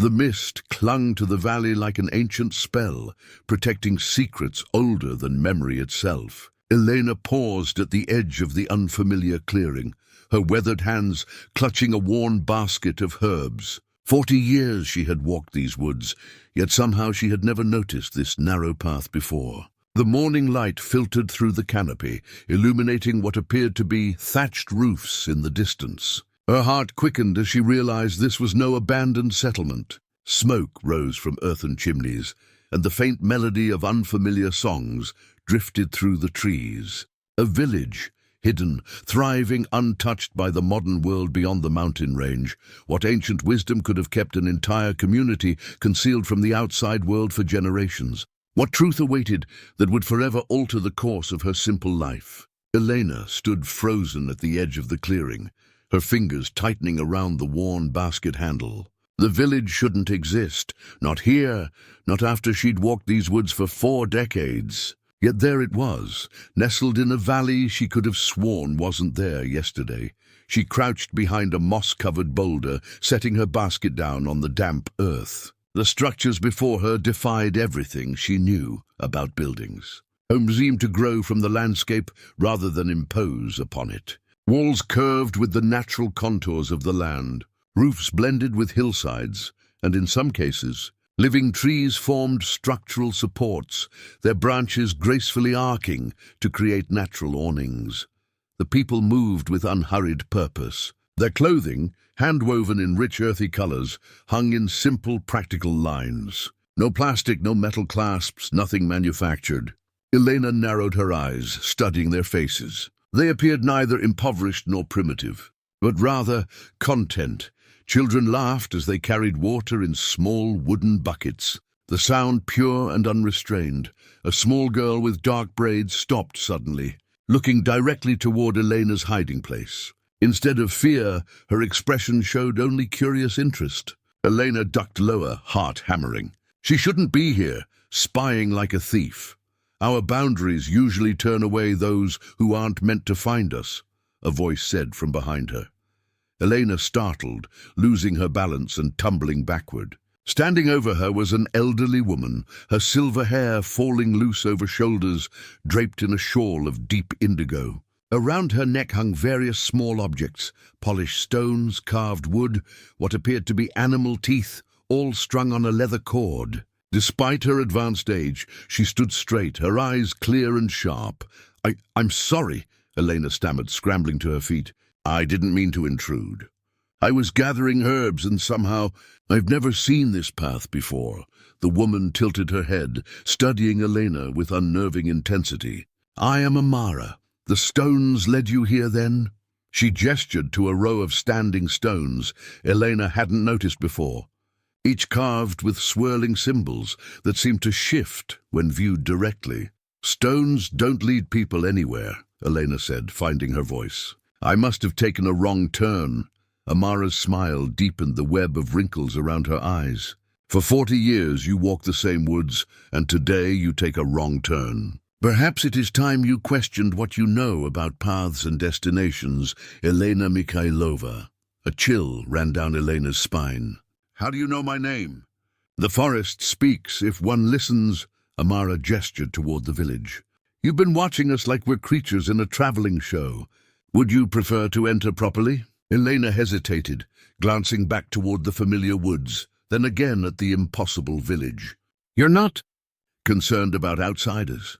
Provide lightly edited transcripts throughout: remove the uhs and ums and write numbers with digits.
The mist clung to the valley like an ancient spell, protecting secrets older than memory itself. Elena paused at the edge of the unfamiliar clearing, her weathered hands clutching a worn basket of herbs. 40 years she had walked these woods, yet somehow she had never noticed this narrow path before. The morning light filtered through the canopy, illuminating what appeared to be thatched roofs in the distance. Her heart quickened as she realized this was no abandoned settlement. Smoke rose from earthen chimneys, and the faint melody of unfamiliar songs drifted through the trees. A village, hidden, thriving, untouched by the modern world beyond the mountain range. What ancient wisdom could have kept an entire community concealed from the outside world for generations? What truth awaited that would forever alter the course of her simple life? Elena stood frozen at the edge of the clearing, her fingers tightening around the worn basket handle. The village shouldn't exist, not here, not after she'd walked these woods for 4 decades. Yet there it was, nestled in a valley she could have sworn wasn't there yesterday. She crouched behind a moss-covered boulder, setting her basket down on the damp earth. The structures before her defied everything she knew about buildings. Homes seemed to grow from the landscape rather than impose upon it. Walls curved with the natural contours of the land. Roofs blended with hillsides, and in some cases, living trees formed structural supports, their branches gracefully arcing to create natural awnings. The people moved with unhurried purpose. Their clothing, hand-woven in rich earthy colors, hung in simple, practical lines. No plastic, no metal clasps, nothing manufactured. Elena narrowed her eyes, studying their faces. They appeared neither impoverished nor primitive, but rather content. Children laughed as they carried water in small wooden buckets, the sound pure and unrestrained. A small girl with dark braids stopped suddenly, looking directly toward Elena's hiding place. Instead of fear, her expression showed only curious interest. Elena ducked lower, heart hammering. She shouldn't be here, spying like a thief. Our boundaries usually turn away those who aren't meant to find us, a voice said from behind her. Elena startled, losing her balance and tumbling backward. Standing over her was an elderly woman, her silver hair falling loose over shoulders, draped in a shawl of deep indigo. Around her neck hung various small objects, polished stones, carved wood, what appeared to be animal teeth, all strung on a leather cord. Despite her advanced age, she stood straight, her eyes clear and sharp. I'm sorry, Elena stammered, scrambling to her feet. I didn't mean to intrude. I was gathering herbs and somehow I've never seen this path before. The woman tilted her head, studying Elena with unnerving intensity. I am Amara. The stones led you here then? She gestured to a row of standing stones Elena hadn't noticed before, each carved with swirling symbols that seemed to shift when viewed directly. Stones don't lead people anywhere, Elena said, finding her voice. I must have taken a wrong turn. Amara's smile deepened the web of wrinkles around her eyes. For 40 years you walk the same woods, and today you take a wrong turn. Perhaps it is time you questioned what you know about paths and destinations, Elena Mikhailova. A chill ran down Elena's spine. How do you know my name? The forest speaks if one listens. Amara gestured toward the village. You've been watching us like we're creatures in a traveling show. Would you prefer to enter properly? Elena hesitated, glancing back toward the familiar woods, then again at the impossible village. You're not concerned about outsiders.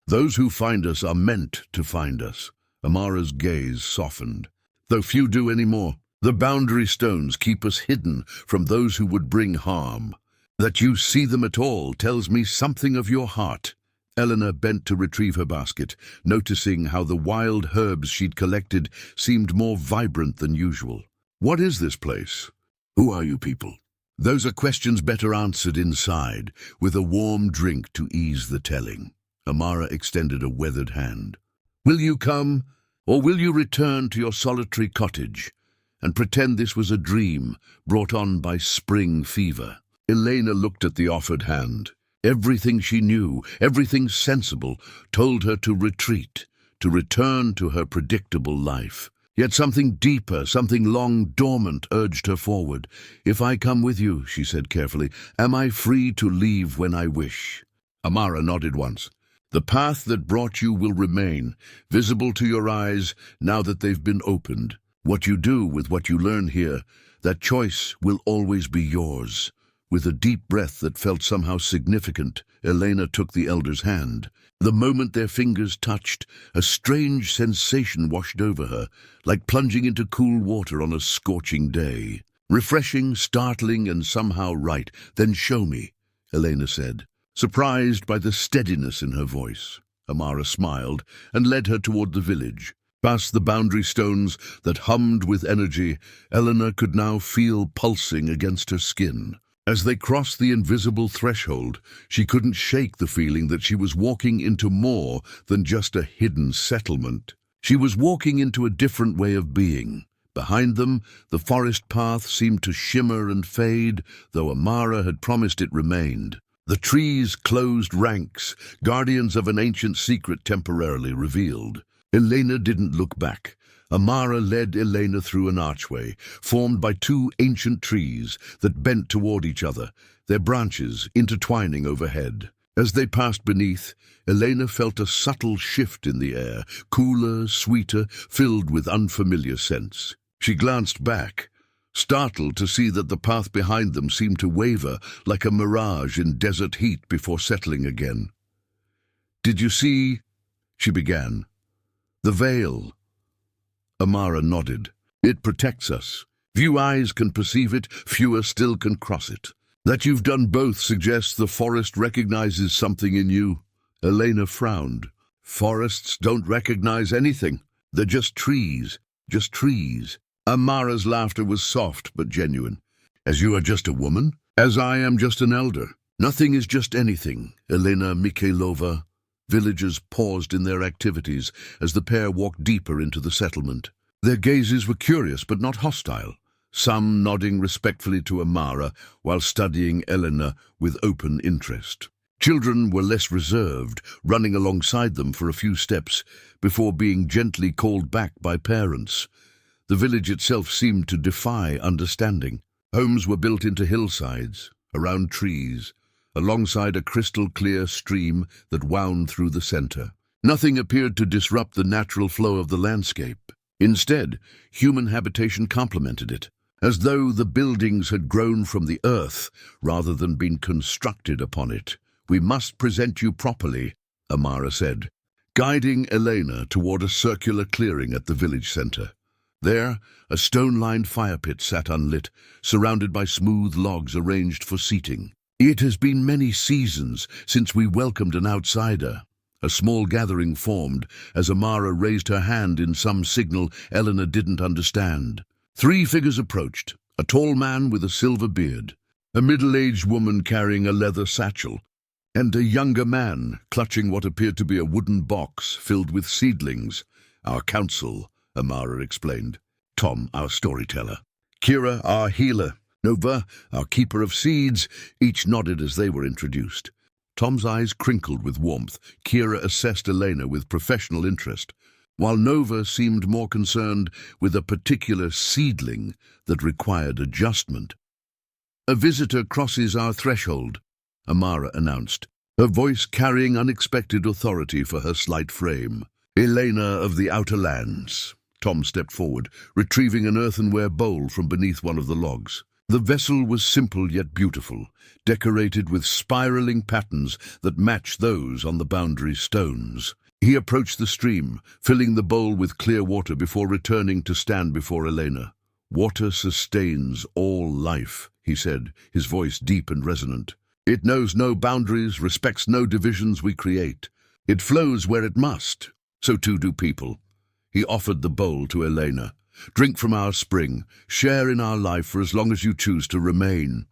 Those who find us are meant to find us. Amara's gaze softened. Though few do anymore, the boundary stones keep us hidden from those who would bring harm. That you see them at all tells me something of your heart. Elena bent to retrieve her basket, noticing how the wild herbs she'd collected seemed more vibrant than usual. What is this place? Who are you people? Those are questions better answered inside, with a warm drink to ease the telling. Amara extended a weathered hand. Will you come, or will you return to your solitary cottage and pretend this was a dream brought on by spring fever? Elena looked at the offered hand. Everything she knew, everything sensible, told her to retreat, to return to her predictable life. Yet something deeper, something long dormant, urged her forward. "If I come with you," she said carefully, "am I free to leave when I wish?" Amara nodded once. "The path that brought you will remain, visible to your eyes now that they've been opened. What you do with what you learn here, that choice will always be yours." With a deep breath that felt somehow significant, Elena took the elder's hand. The moment their fingers touched, a strange sensation washed over her, like plunging into cool water on a scorching day. Refreshing, startling, and somehow right. "Then show me," Elena said, surprised by the steadiness in her voice. Amara smiled and led her toward the village. Past the boundary stones that hummed with energy, Elena could now feel pulsing against her skin. As they crossed the invisible threshold, she couldn't shake the feeling that she was walking into more than just a hidden settlement. She was walking into a different way of being. Behind them, the forest path seemed to shimmer and fade, though Amara had promised it remained. The trees closed ranks, guardians of an ancient secret temporarily revealed. Elena didn't look back. Amara led Elena through an archway, formed by two ancient trees that bent toward each other, their branches intertwining overhead. As they passed beneath, Elena felt a subtle shift in the air, cooler, sweeter, filled with unfamiliar scents. She glanced back, startled to see that the path behind them seemed to waver like a mirage in desert heat before settling again. "Did you see?" she began. "The veil." Amara nodded. "It protects us. Few eyes can perceive it, fewer still can cross it. That you've done both suggests the forest recognizes something in you." Elena frowned. "Forests don't recognize anything. They're just trees, just trees." Amara's laughter was soft but genuine. "As you are just a woman, as I am just an elder. Nothing is just anything, Elena Mikhailova." Villagers paused in their activities as the pair walked deeper into the settlement. Their gazes were curious but not hostile, some nodding respectfully to Amara while studying Elena with open interest. Children were less reserved, running alongside them for a few steps before being gently called back by parents. The village itself seemed to defy understanding. Homes were built into hillsides, around trees, alongside a crystal-clear stream that wound through the center. Nothing appeared to disrupt the natural flow of the landscape. Instead, human habitation complemented it, as though the buildings had grown from the earth rather than been constructed upon it. "We must present you properly," Amara said, guiding Elena toward a circular clearing at the village center. There, a stone-lined fire pit sat unlit, surrounded by smooth logs arranged for seating. "It has been many seasons since we welcomed an outsider." A small gathering formed as Amara raised her hand in some signal Elena didn't understand. 3 figures approached, a tall man with a silver beard, a middle-aged woman carrying a leather satchel, and a younger man clutching what appeared to be a wooden box filled with seedlings. "Our council," Amara explained. "Tom, our storyteller. Kira, our healer. Nova, our keeper of seeds." Each nodded as they were introduced. Tom's eyes crinkled with warmth. Kira assessed Elena with professional interest, while Nova seemed more concerned with a particular seedling that required adjustment. "A visitor crosses our threshold," Amara announced, her voice carrying unexpected authority for her slight frame. "Elena of the Outer Lands." Tom stepped forward, retrieving an earthenware bowl from beneath one of the logs. The vessel was simple yet beautiful, decorated with spiraling patterns that matched those on the boundary stones. He approached the stream, filling the bowl with clear water before returning to stand before Elena. "Water sustains all life," he said, his voice deep and resonant. "It knows no boundaries, respects no divisions we create. It flows where it must. So too do people." He offered the bowl to Elena. "Drink from our spring. Share in our life for as long as you choose to remain."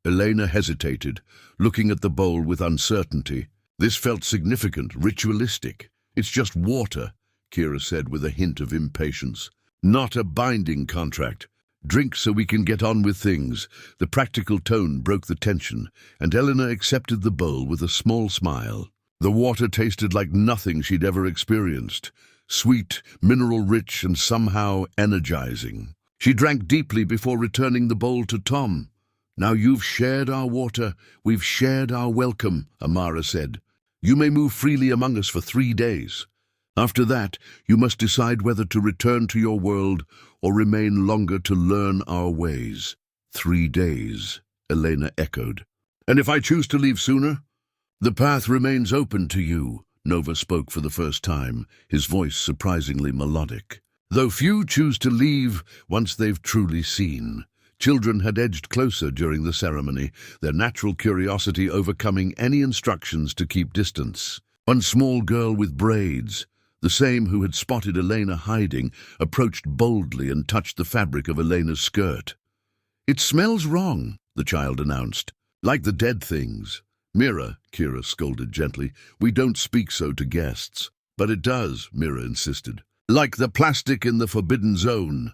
Elena hesitated, looking at the bowl with uncertainty. This felt significant, ritualistic. "It's just water," Kira said with a hint of impatience. "Not a binding contract. Drink so we can get on with things." The practical tone broke the tension, and Elena accepted the bowl with a small smile. The water tasted like nothing she'd ever experienced. sweet, mineral-rich, and somehow energizing. She drank deeply before returning the bowl to Tom. "Now you've shared our water, we've shared our welcome," Amara said. "You may move freely among us for 3 days. After that, you must decide whether to return to your world or remain longer to learn our ways." 3 days, Elena echoed. "And if I choose to leave sooner?" "The path remains open to you," Nova spoke for the first time, his voice surprisingly melodic. "Though few choose to leave once they've truly seen." Children had edged closer during the ceremony, their natural curiosity overcoming any instructions to keep distance. One small girl with braids, the same who had spotted Elena hiding, approached boldly and touched the fabric of Elena's skirt. "It smells wrong," the child announced. "Like the dead things." "Mira," Kira scolded gently, "we don't speak so to guests." "But it does," Mira insisted. "Like the plastic in the forbidden zone."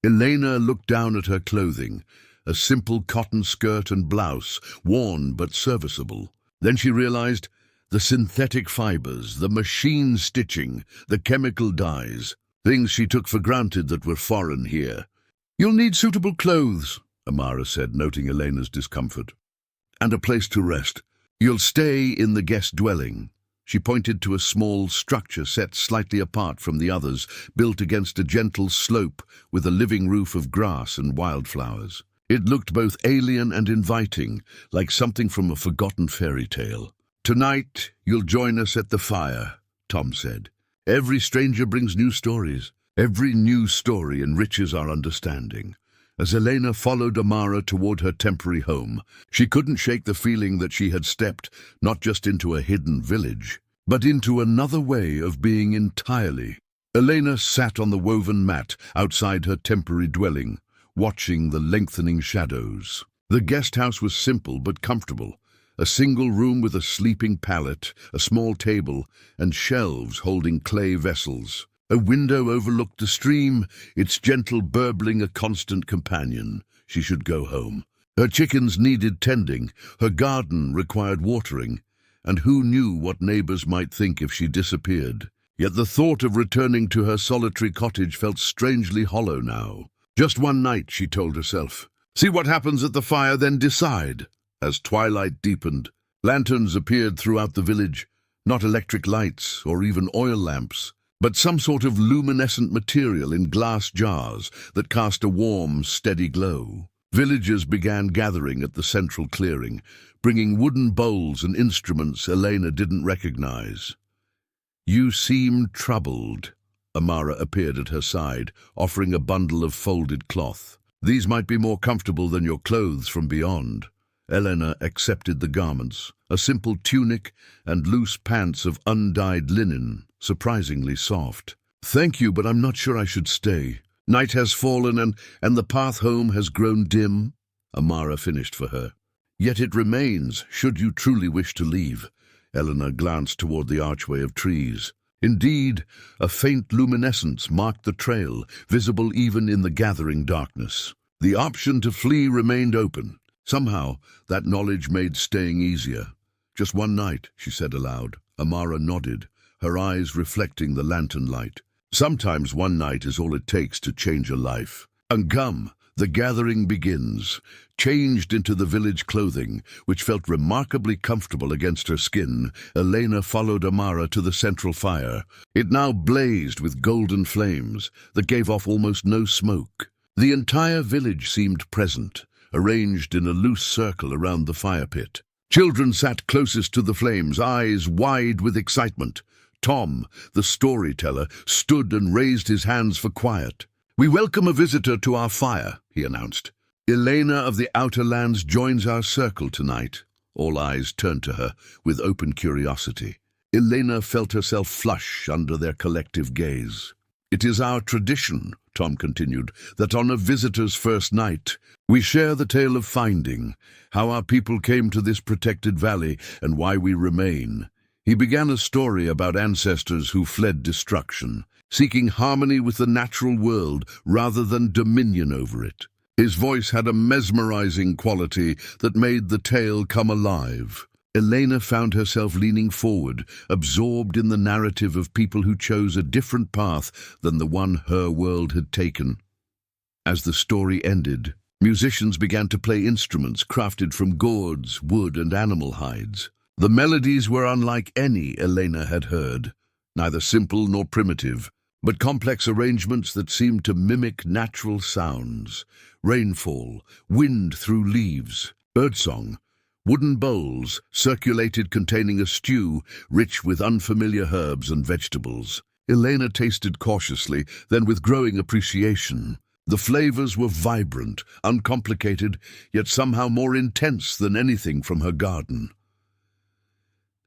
Elena looked down at her clothing, a simple cotton skirt and blouse, worn but serviceable. Then she realized the synthetic fibers, the machine stitching, the chemical dyes, things she took for granted that were foreign here. "You'll need suitable clothes," Amara said, noting Elena's discomfort. "And a place to rest. You'll stay in the guest dwelling." She pointed to a small structure set slightly apart from the others, built against a gentle slope with a living roof of grass and wildflowers. It looked both alien and inviting, like something from a forgotten fairy tale. "Tonight, you'll join us at the fire," Tom said. "Every stranger brings new stories. Every new story enriches our understanding." As Elena followed Amara toward her temporary home, she couldn't shake the feeling that she had stepped not just into a hidden village, but into another way of being entirely. Elena sat on the woven mat outside her temporary dwelling, watching the lengthening shadows. The guest house was simple but comfortable. A single room with a sleeping pallet, a small table, and shelves holding clay vessels. A window overlooked the stream, its gentle burbling a constant companion. She should go home. Her chickens needed tending, her garden required watering, and who knew what neighbors might think if she disappeared. Yet the thought of returning to her solitary cottage felt strangely hollow now. Just one night, she told herself. See what happens at the fire, then decide. As twilight deepened, lanterns appeared throughout the village, not electric lights or even oil lamps, but some sort of luminescent material in glass jars that cast a warm, steady glow. Villagers began gathering at the central clearing, bringing wooden bowls and instruments Elena didn't recognize. "You seem troubled." Amara appeared at her side, offering a bundle of folded cloth. "These might be more comfortable than your clothes from beyond." Elena accepted the garments, a simple tunic and loose pants of undyed linen, surprisingly soft. "Thank you, but I'm not sure I should stay. Night has fallen and the path home has grown dim," Amara finished for her. "Yet it remains, should you truly wish to leave." Elena glanced toward the archway of trees. Indeed, a faint luminescence marked the trail, visible even in the gathering darkness. The option to flee remained open. Somehow, that knowledge made staying easier. "Just one night," she said aloud. Amara nodded, her eyes reflecting the lantern light. "Sometimes one night is all it takes to change a life." And come, the gathering begins. Changed into the village clothing, which felt remarkably comfortable against her skin, Elena followed Amara to the central fire. It now blazed with golden flames that gave off almost no smoke. The entire village seemed present, arranged in a loose circle around the fire pit. Children sat closest to the flames, eyes wide with excitement. Tom, the storyteller, stood and raised his hands for quiet. "We welcome a visitor to our fire," he announced. "Elena of the Outer Lands joins our circle tonight." All eyes turned to her with open curiosity. Elena felt herself flush under their collective gaze. "It is our tradition," Tom continued, "that on a visitor's first night, we share the tale of finding, how our people came to this protected valley and why we remain." He began a story about ancestors who fled destruction, seeking harmony with the natural world rather than dominion over it. His voice had a mesmerizing quality that made the tale come alive. Elena found herself leaning forward, absorbed in the narrative of people who chose a different path than the one her world had taken. As the story ended, musicians began to play instruments crafted from gourds, wood, and animal hides. The melodies were unlike any Elena had heard, neither simple nor primitive, but complex arrangements that seemed to mimic natural sounds: rainfall, wind through leaves, birdsong. Wooden bowls circulated containing a stew rich with unfamiliar herbs and vegetables. Elena tasted cautiously, then with growing appreciation. The flavors were vibrant, uncomplicated, yet somehow more intense than anything from her garden.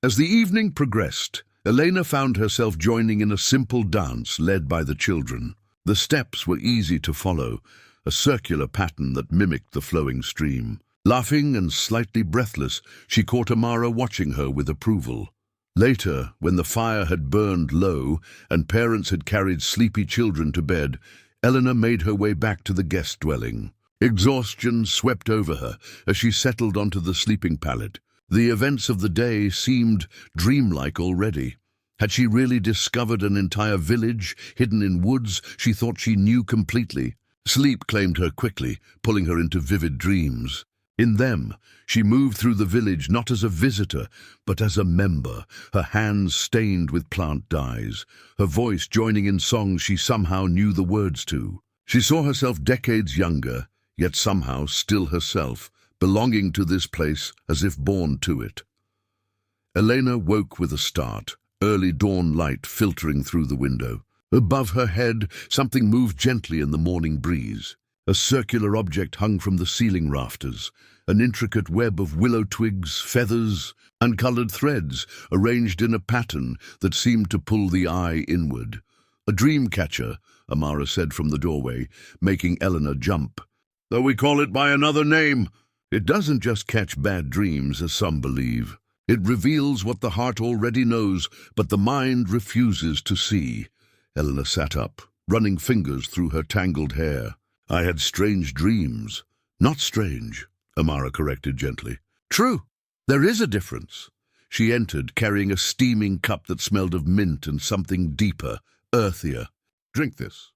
As the evening progressed, Elena found herself joining in a simple dance led by the children. The steps were easy to follow, a circular pattern that mimicked the flowing stream. Laughing and slightly breathless, she caught Amara watching her with approval. Later, when the fire had burned low and parents had carried sleepy children to bed, Elena made her way back to the guest dwelling. Exhaustion swept over her as she settled onto the sleeping pallet. The events of the day seemed dreamlike already. Had she really discovered an entire village hidden in woods she thought she knew completely? Sleep claimed her quickly, pulling her into vivid dreams. In them, she moved through the village not as a visitor, but as a member, her hands stained with plant dyes, her voice joining in songs she somehow knew the words to. She saw herself decades younger, yet somehow still herself, belonging to this place as if born to it. Elena woke with a start, early dawn light filtering through the window. Above her head, something moved gently in the morning breeze. A circular object hung from the ceiling rafters, an intricate web of willow twigs, feathers, and colored threads arranged in a pattern that seemed to pull the eye inward. A dream catcher, Amara said from the doorway, making Elena jump. Though we call it by another name, it doesn't just catch bad dreams, as some believe. It reveals what the heart already knows, but the mind refuses to see. Elena sat up, running fingers through her tangled hair. I had strange dreams. Not strange, Amara corrected gently. True, there is a difference. She entered, carrying a steaming cup that smelled of mint and something deeper, earthier. Drink this.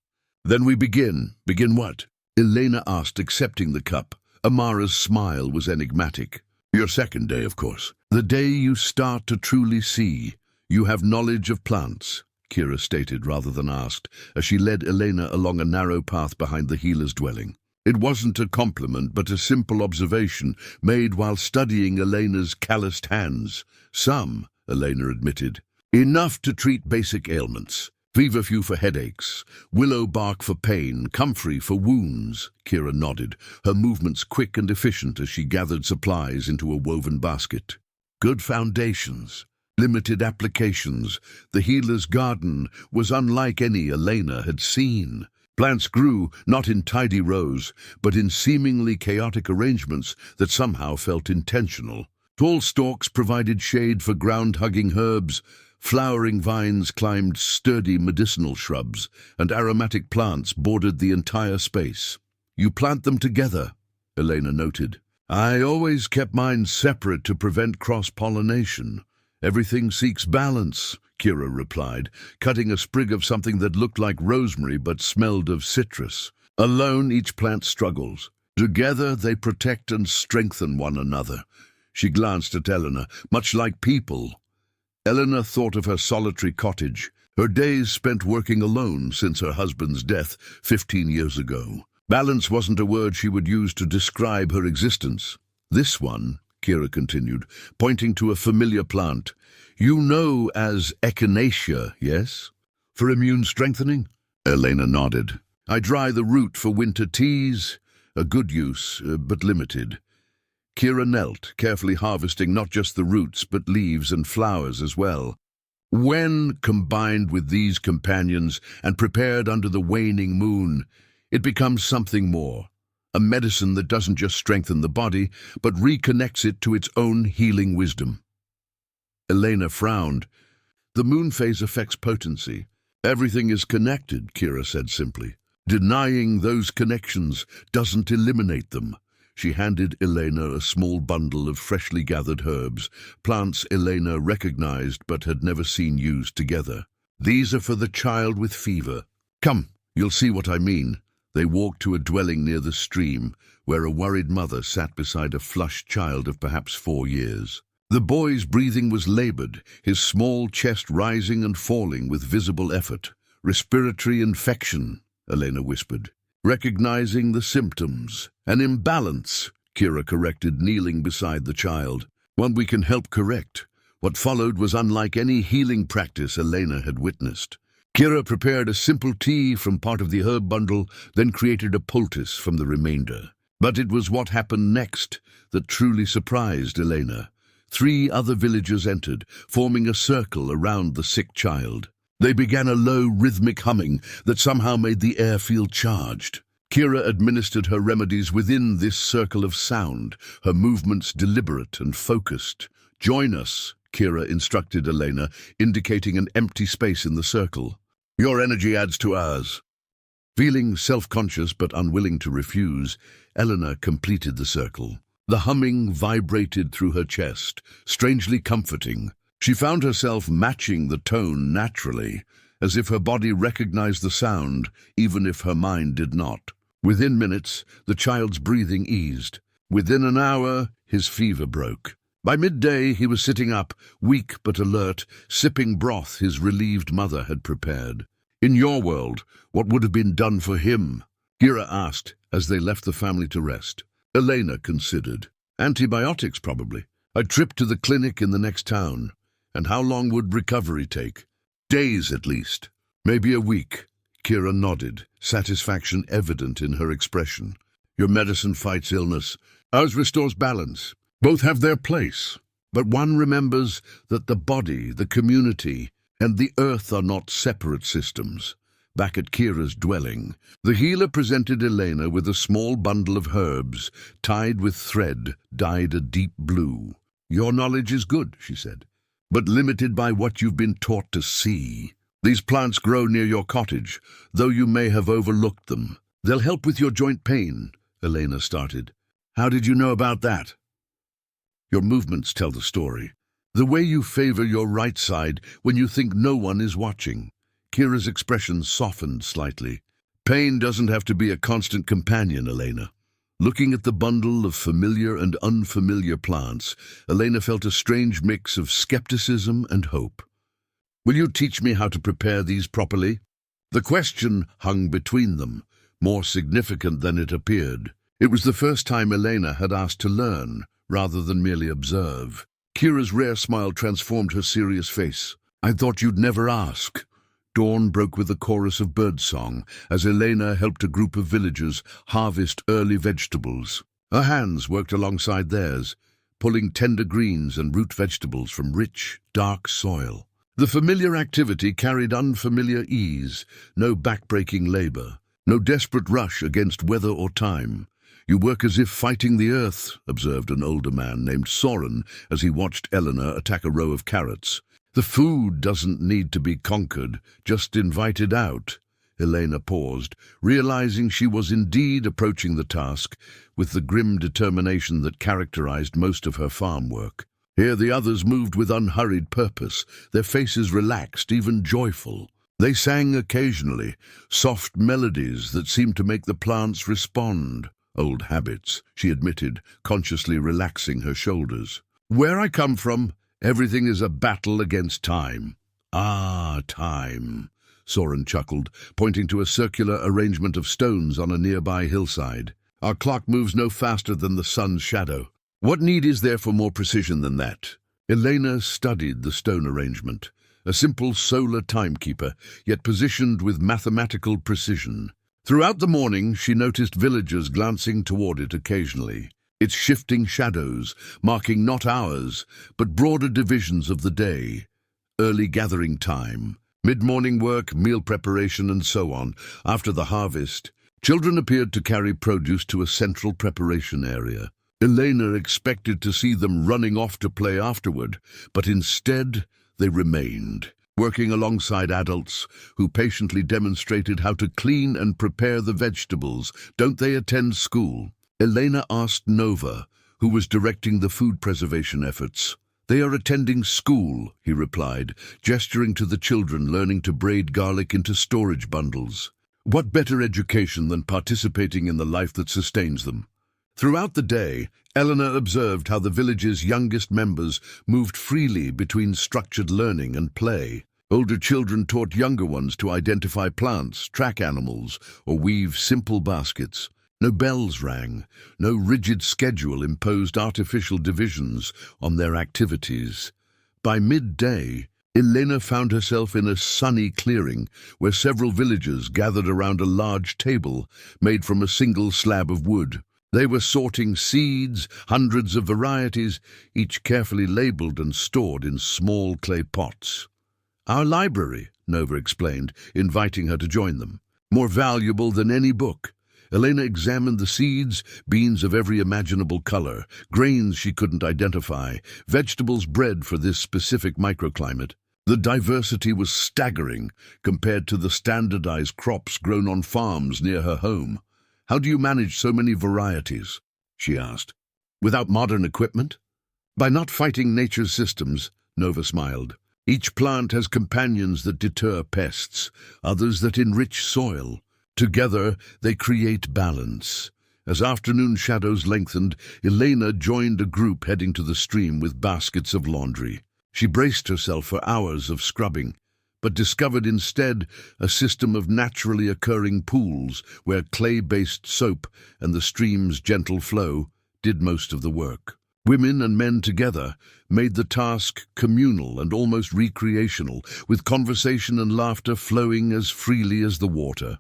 Then we begin. Begin what? Elena asked, accepting the cup. Amara's smile was enigmatic. Your second day, of course. The day you start to truly see. You have knowledge of plants, Kira stated rather than asked, as she led Elena along a narrow path behind the healer's dwelling. It wasn't a compliment, but a simple observation made while studying Elena's calloused hands. Some, Elena admitted. Enough to treat basic ailments. Feverfew for headaches, willow bark for pain, comfrey for wounds, Kira nodded, her movements quick and efficient as she gathered supplies into a woven basket. Good foundations. Limited applications. The healer's garden was unlike any Elena had seen. Plants grew not in tidy rows, but in seemingly chaotic arrangements that somehow felt intentional. Tall stalks provided shade for ground-hugging herbs, flowering vines climbed sturdy medicinal shrubs, and aromatic plants bordered the entire space. You plant them together, Elena noted. I always kept mine separate to prevent cross-pollination. Everything seeks balance, Kira replied, cutting a sprig of something that looked like rosemary but smelled of citrus. Alone, each plant struggles. Together, they protect and strengthen one another. She glanced at Elena, much like people. Elena thought of her solitary cottage, her days spent working alone since her husband's death 15 years ago. Balance wasn't a word she would use to describe her existence. This one, Kira continued, pointing to a familiar plant. You know as echinacea, yes? For immune strengthening? Elena nodded. I dry the root for winter teas. A good use, but limited. Kira knelt, carefully harvesting not just the roots, but leaves and flowers as well. When combined with these companions and prepared under the waning moon, it becomes something more. A medicine that doesn't just strengthen the body, but reconnects it to its own healing wisdom. Elena frowned. The moon phase affects potency. Everything is connected, Kira said simply. Denying those connections doesn't eliminate them. She handed Elena a small bundle of freshly gathered herbs, plants Elena recognized but had never seen used together. "These are for the child with fever. Come, you'll see what I mean." They walked to a dwelling near the stream, where a worried mother sat beside a flushed child of perhaps 4 years. The boy's breathing was labored, his small chest rising and falling with visible effort. "Respiratory infection," Elena whispered. Recognizing the symptoms. "An imbalance," Kira corrected, kneeling beside the child. "One we can help correct." What followed was unlike any healing practice Elena had witnessed. Kira prepared a simple tea from part of the herb bundle, then created a poultice from the remainder. But it was what happened next that truly surprised Elena. 3 other villagers entered, forming a circle around the sick child. They began a low, rhythmic humming that somehow made the air feel charged. Kira administered her remedies within this circle of sound, her movements deliberate and focused. "Join us," Kira instructed Elena, indicating an empty space in the circle. "Your energy adds to ours." Feeling self-conscious but unwilling to refuse, Elena completed the circle. The humming vibrated through her chest, strangely comforting. She found herself matching the tone naturally, as if her body recognized the sound, even if her mind did not. Within minutes, the child's breathing eased. Within an hour, his fever broke. By midday, he was sitting up, weak but alert, sipping broth his relieved mother had prepared. "In your world, what would have been done for him?" Kira asked as they left the family to rest. Elena considered. "Antibiotics, probably. A trip to the clinic in the next town. And how long would recovery take?" "Days, at least. Maybe a week." Kira nodded, satisfaction evident in her expression. "Your medicine fights illness. Ours restores balance. Both have their place. But one remembers that the body, the community, and the earth are not separate systems." Back at Kira's dwelling, the healer presented Elena with a small bundle of herbs, tied with thread dyed a deep blue. "Your knowledge is good," she said, "but limited by what you've been taught to see. These plants grow near your cottage, though you may have overlooked them. They'll help with your joint pain," Elena started. "How did you know about that?" "Your movements tell the story. The way you favor your right side when you think no one is watching." Kira's expression softened slightly. "Pain doesn't have to be a constant companion, Elena." Looking at the bundle of familiar and unfamiliar plants, Elena felt a strange mix of skepticism and hope. "Will you teach me how to prepare these properly?" The question hung between them, more significant than it appeared. It was the first time Elena had asked to learn, rather than merely observe. Kira's rare smile transformed her serious face. "I thought you'd never ask." Dawn broke with a chorus of birdsong as Elena helped a group of villagers harvest early vegetables. Her hands worked alongside theirs, pulling tender greens and root vegetables from rich, dark soil. The familiar activity carried unfamiliar ease, no backbreaking labor, no desperate rush against weather or time. "You work as if fighting the earth," observed an older man named Soren as he watched Elena attack a row of carrots. "The food doesn't need to be conquered, just invited out." Elena paused, realizing she was indeed approaching the task with the grim determination that characterized most of her farm work. Here the others moved with unhurried purpose, their faces relaxed, even joyful. They sang occasionally, soft melodies that seemed to make the plants respond. "Old habits," she admitted, consciously relaxing her shoulders. "Where I come from, everything is a battle against time." "Ah, time," Soren chuckled, pointing to a circular arrangement of stones on a nearby hillside. "Our clock moves no faster than the sun's shadow. What need is there for more precision than that?" Elena studied the stone arrangement, a simple solar timekeeper, yet positioned with mathematical precision. Throughout the morning, she noticed villagers glancing toward it occasionally, its shifting shadows marking not hours, but broader divisions of the day: early gathering time, mid-morning work, meal preparation, and so on. After the harvest, children appeared to carry produce to a central preparation area. Elena expected to see them running off to play afterward, but instead they remained, working alongside adults who patiently demonstrated how to clean and prepare the vegetables. "Don't they attend school?" Elena asked Nova, who was directing the food preservation efforts. "They are attending school," he replied, gesturing to the children learning to braid garlic into storage bundles. What better education than participating in the life that sustains them? Throughout the day, Elena observed how the village's youngest members moved freely between structured learning and play. Older children taught younger ones to identify plants, track animals, or weave simple baskets. No bells rang, no rigid schedule imposed artificial divisions on their activities. By midday, Elena found herself in a sunny clearing where several villagers gathered around a large table made from a single slab of wood. They were sorting seeds, hundreds of varieties, each carefully labeled and stored in small clay pots. "Our library," Nova explained, inviting her to join them. "More valuable than any book." Elena examined the seeds, beans of every imaginable color, grains she couldn't identify, vegetables bred for this specific microclimate. The diversity was staggering compared to the standardized crops grown on farms near her home. "How do you manage so many varieties?" she asked. "Without modern equipment?" "By not fighting nature's systems," Nova smiled. "Each plant has companions that deter pests, others that enrich soil. Together, they create balance." As afternoon shadows lengthened, Elena joined a group heading to the stream with baskets of laundry. She braced herself for hours of scrubbing, but discovered instead a system of naturally occurring pools where clay-based soap and the stream's gentle flow did most of the work. Women and men together made the task communal and almost recreational, with conversation and laughter flowing as freely as the water.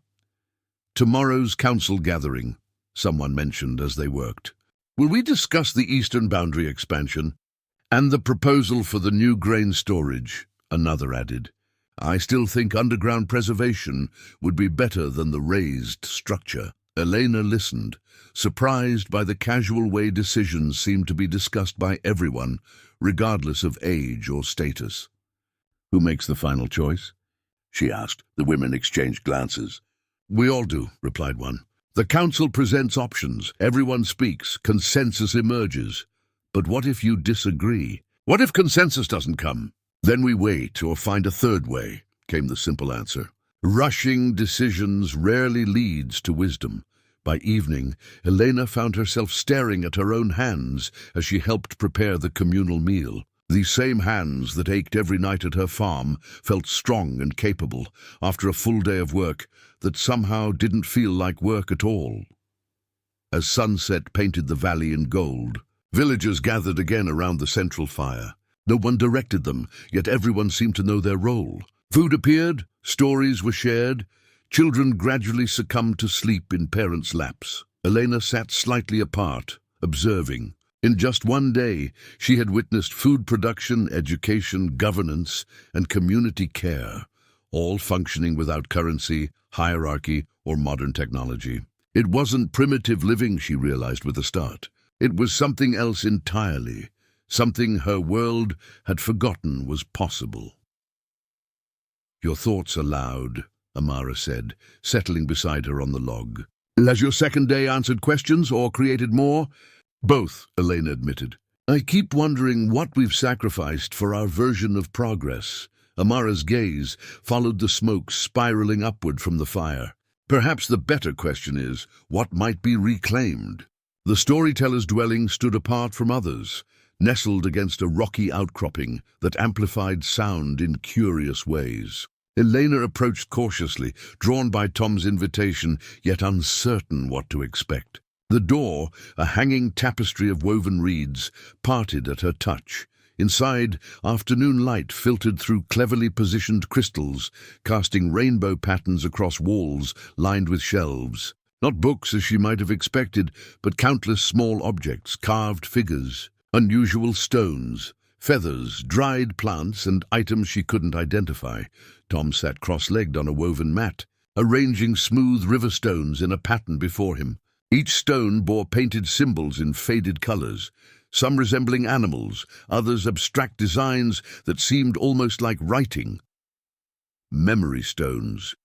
"Tomorrow's council gathering," someone mentioned as they worked. "Will we discuss the eastern boundary expansion?" "And the proposal for the new grain storage," another added. "I still think underground preservation would be better than the raised structure." Elena listened, surprised by the casual way decisions seemed to be discussed by everyone, regardless of age or status. "Who makes the final choice?" she asked. The women exchanged glances. "We all do," replied one. "The council presents options, everyone speaks, consensus emerges. But what if you disagree? What if consensus doesn't come? Then we wait or find a third way," came the simple answer. Rushing decisions rarely leads to wisdom. By evening, Elena found herself staring at her own hands as she helped prepare the communal meal. These same hands that ached every night at her farm felt strong and capable after a full day of work that somehow didn't feel like work at all. As sunset painted the valley in gold, villagers gathered again around the central fire. No one directed them, yet everyone seemed to know their role. Food appeared, stories were shared, children gradually succumbed to sleep in parents' laps. Elena sat slightly apart, observing. In just one day, she had witnessed food production, education, governance, and community care, all functioning without currency, hierarchy, or modern technology. It wasn't primitive living, she realized with a start. It was something else entirely, something her world had forgotten was possible. "Your thoughts are loud," Amara said, settling beside her on the log. "Has your second day answered questions or created more?" "Both," Elena admitted. "I keep wondering what we've sacrificed for our version of progress." Amara's gaze followed the smoke spiraling upward from the fire. "Perhaps the better question is, what might be reclaimed?" The storyteller's dwelling stood apart from others, nestled against a rocky outcropping that amplified sound in curious ways. Elena approached cautiously, drawn by Tom's invitation, yet uncertain what to expect. The door, a hanging tapestry of woven reeds, parted at her touch. Inside, afternoon light filtered through cleverly positioned crystals, casting rainbow patterns across walls lined with shelves. Not books as she might have expected, but countless small objects, carved figures, unusual stones, feathers, dried plants, and items she couldn't identify. Tom sat cross-legged on a woven mat, arranging smooth river stones in a pattern before him. Each stone bore painted symbols in faded colors, some resembling animals, others abstract designs that seemed almost like writing. "Memory stones,"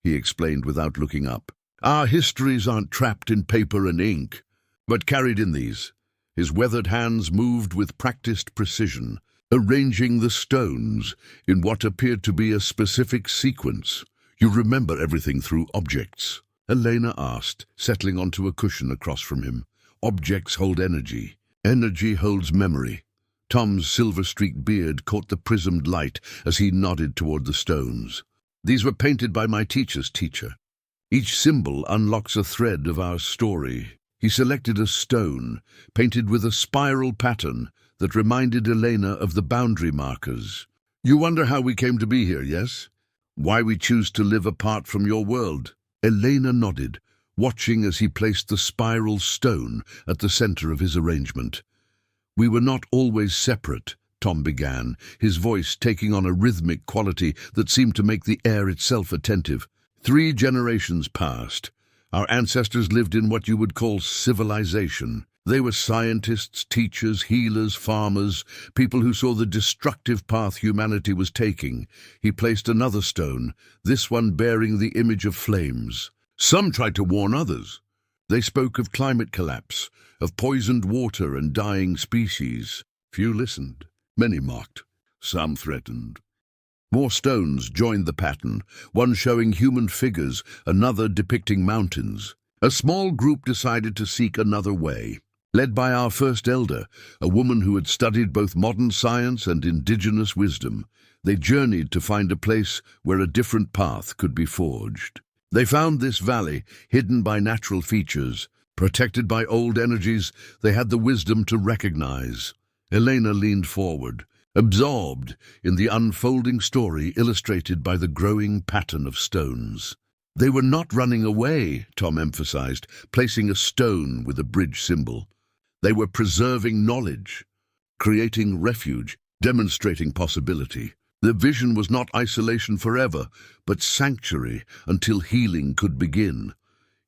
he explained without looking up. "Our histories aren't trapped in paper and ink. but carried in these. His weathered hands moved with practiced precision, arranging the stones in what appeared to be a specific sequence. "You remember everything through objects?" Elena asked, settling onto a cushion across from him. "Objects hold energy. Energy holds memory." Tom's silver-streaked beard caught the prismed light as he nodded toward the stones. "These were painted by my teacher's teacher. Each symbol unlocks a thread of our story." He selected a stone, painted with a spiral pattern that reminded Elena of the boundary markers. "You wonder how we came to be here, yes? Why we choose to live apart from your world?" Elena nodded, watching as he placed the spiral stone at the center of his arrangement. "We were not always separate," Tom began, his voice taking on a rhythmic quality that seemed to make the air itself attentive. 3 generations passed. Our ancestors lived in what you would call civilization. They were scientists, teachers, healers, farmers, people who saw the destructive path humanity was taking. He placed another stone, this one bearing the image of flames. Some tried to warn others. They spoke of climate collapse, of poisoned water and dying species. Few listened. Many mocked. Some threatened. More stones joined the pattern, one showing human figures, another depicting mountains. A small group decided to seek another way. Led by our first elder, a woman who had studied both modern science and indigenous wisdom, they journeyed to find a place where a different path could be forged. They found this valley, hidden by natural features, protected by old energies they had the wisdom to recognize. Elena leaned forward, absorbed in the unfolding story illustrated by the growing pattern of stones. "They were not running away," Tom emphasized, placing a stone with a bridge symbol. "They were preserving knowledge, creating refuge, demonstrating possibility. The vision was not isolation forever, but sanctuary until healing could begin."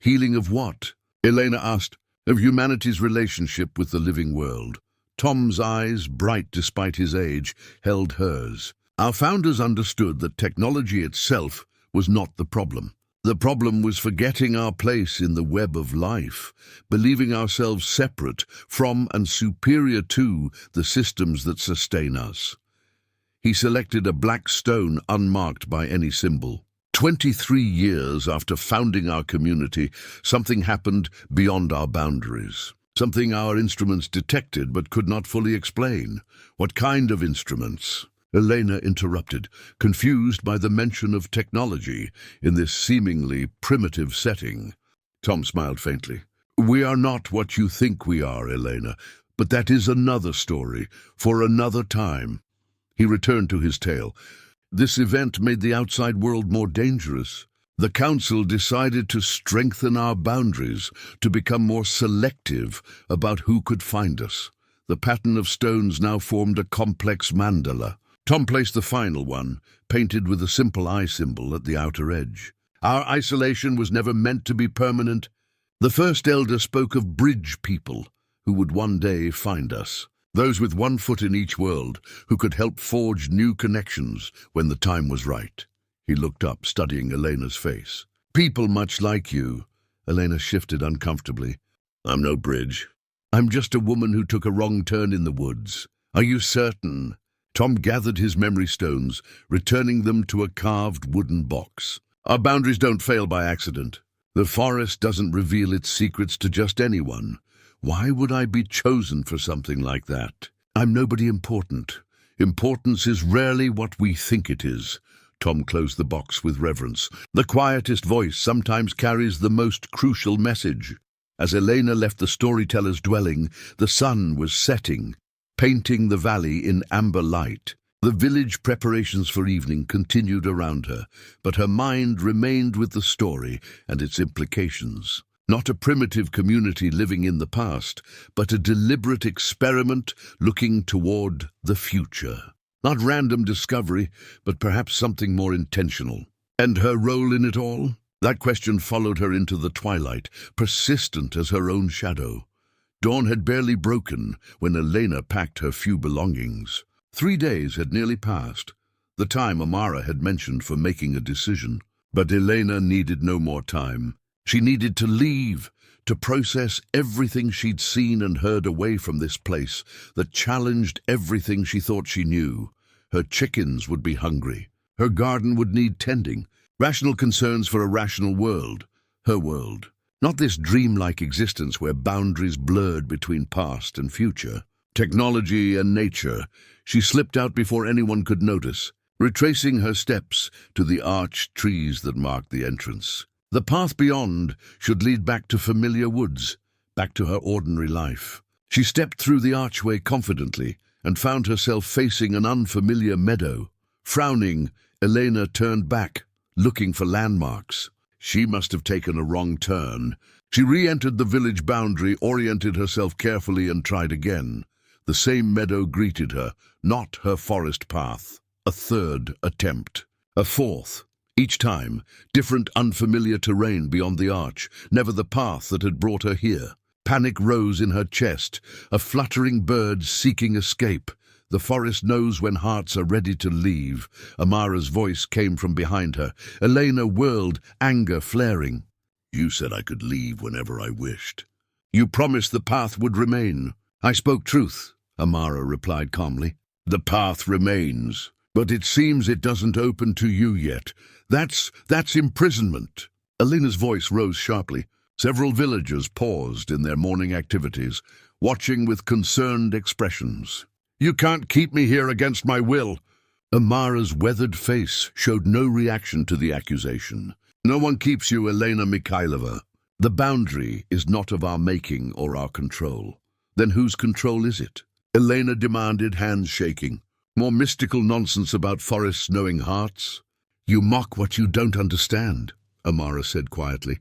"Healing of what?" Elena asked. "Of humanity's relationship with the living world." Tom's eyes, bright despite his age, held hers. "Our founders understood that technology itself was not the problem. The problem was forgetting our place in the web of life, believing ourselves separate from and superior to the systems that sustain us." He selected a black stone unmarked by any symbol. 23 years after founding our community, something happened beyond our boundaries. Something our instruments detected but could not fully explain. "What kind of instruments?" Elena interrupted, confused by the mention of technology in this seemingly primitive setting. Tom smiled faintly. "We are not what you think we are, Elena, but that is another story, for another time." He returned to his tale. "This event made the outside world more dangerous. The Council decided to strengthen our boundaries, to become more selective about who could find us. The pattern of stones now formed a complex mandala." Tom placed the final one, painted with a simple eye symbol at the outer edge. "Our isolation was never meant to be permanent. The first elder spoke of bridge people who would one day find us. Those with one foot in each world, who could help forge new connections when the time was right." He looked up, studying Elena's face. "People much like you." Elena shifted uncomfortably. "I'm no bridge. I'm just a woman who took a wrong turn in the woods." "Are you certain?" Tom gathered his memory stones, returning them to a carved wooden box. "Our boundaries don't fail by accident. The forest doesn't reveal its secrets to just anyone. Why would I be chosen for something like that? I'm nobody important. Importance is rarely what we think it is." Tom closed the box with reverence. "The quietest voice sometimes carries the most crucial message." As Elena left the storyteller's dwelling, the sun was setting, painting the valley in amber light. The village preparations for evening continued around her, but her mind remained with the story and its implications. Not a primitive community living in the past, but a deliberate experiment looking toward the future. Not random discovery, but perhaps something more intentional. And her role in it all? That question followed her into the twilight, persistent as her own shadow. Dawn had barely broken when Elena packed her few belongings. 3 days had nearly passed, the time Amara had mentioned for making a decision. But Elena needed no more time. She needed to leave, to process everything she'd seen and heard away from this place that challenged everything she thought she knew. Her chickens would be hungry. Her garden would need tending. Rational concerns for a rational world. Her world. Not this dreamlike existence where boundaries blurred between past and future. Technology and nature. She slipped out before anyone could notice, retracing her steps to the arched trees that marked the entrance. The path beyond should lead back to familiar woods, back to her ordinary life. She stepped through the archway confidently and found herself facing an unfamiliar meadow. Frowning, Elena turned back, looking for landmarks. She must have taken a wrong turn. She re-entered the village boundary, oriented herself carefully, and tried again. The same meadow greeted her, not her forest path. A third attempt. A fourth. Each time, different unfamiliar terrain beyond the arch, never the path that had brought her here. Panic rose in her chest, a fluttering bird seeking escape. The forest knows when hearts are ready to leave. Amara's voice came from behind her. Elena whirled, anger flaring. You said I could leave whenever I wished. You promised the path would remain. I spoke truth, Amara replied calmly. The path remains, but it seems it doesn't open to you yet. That's imprisonment. Elena's voice rose sharply. Several villagers paused in their morning activities, watching with concerned expressions. You can't keep me here against my will. Amara's weathered face showed no reaction to the accusation. No one keeps you, Elena Mikhailova. The boundary is not of our making or our control. Then whose control is it? Elena demanded, hands shaking. More mystical nonsense about forests knowing hearts? You mock what you don't understand, Amara said quietly.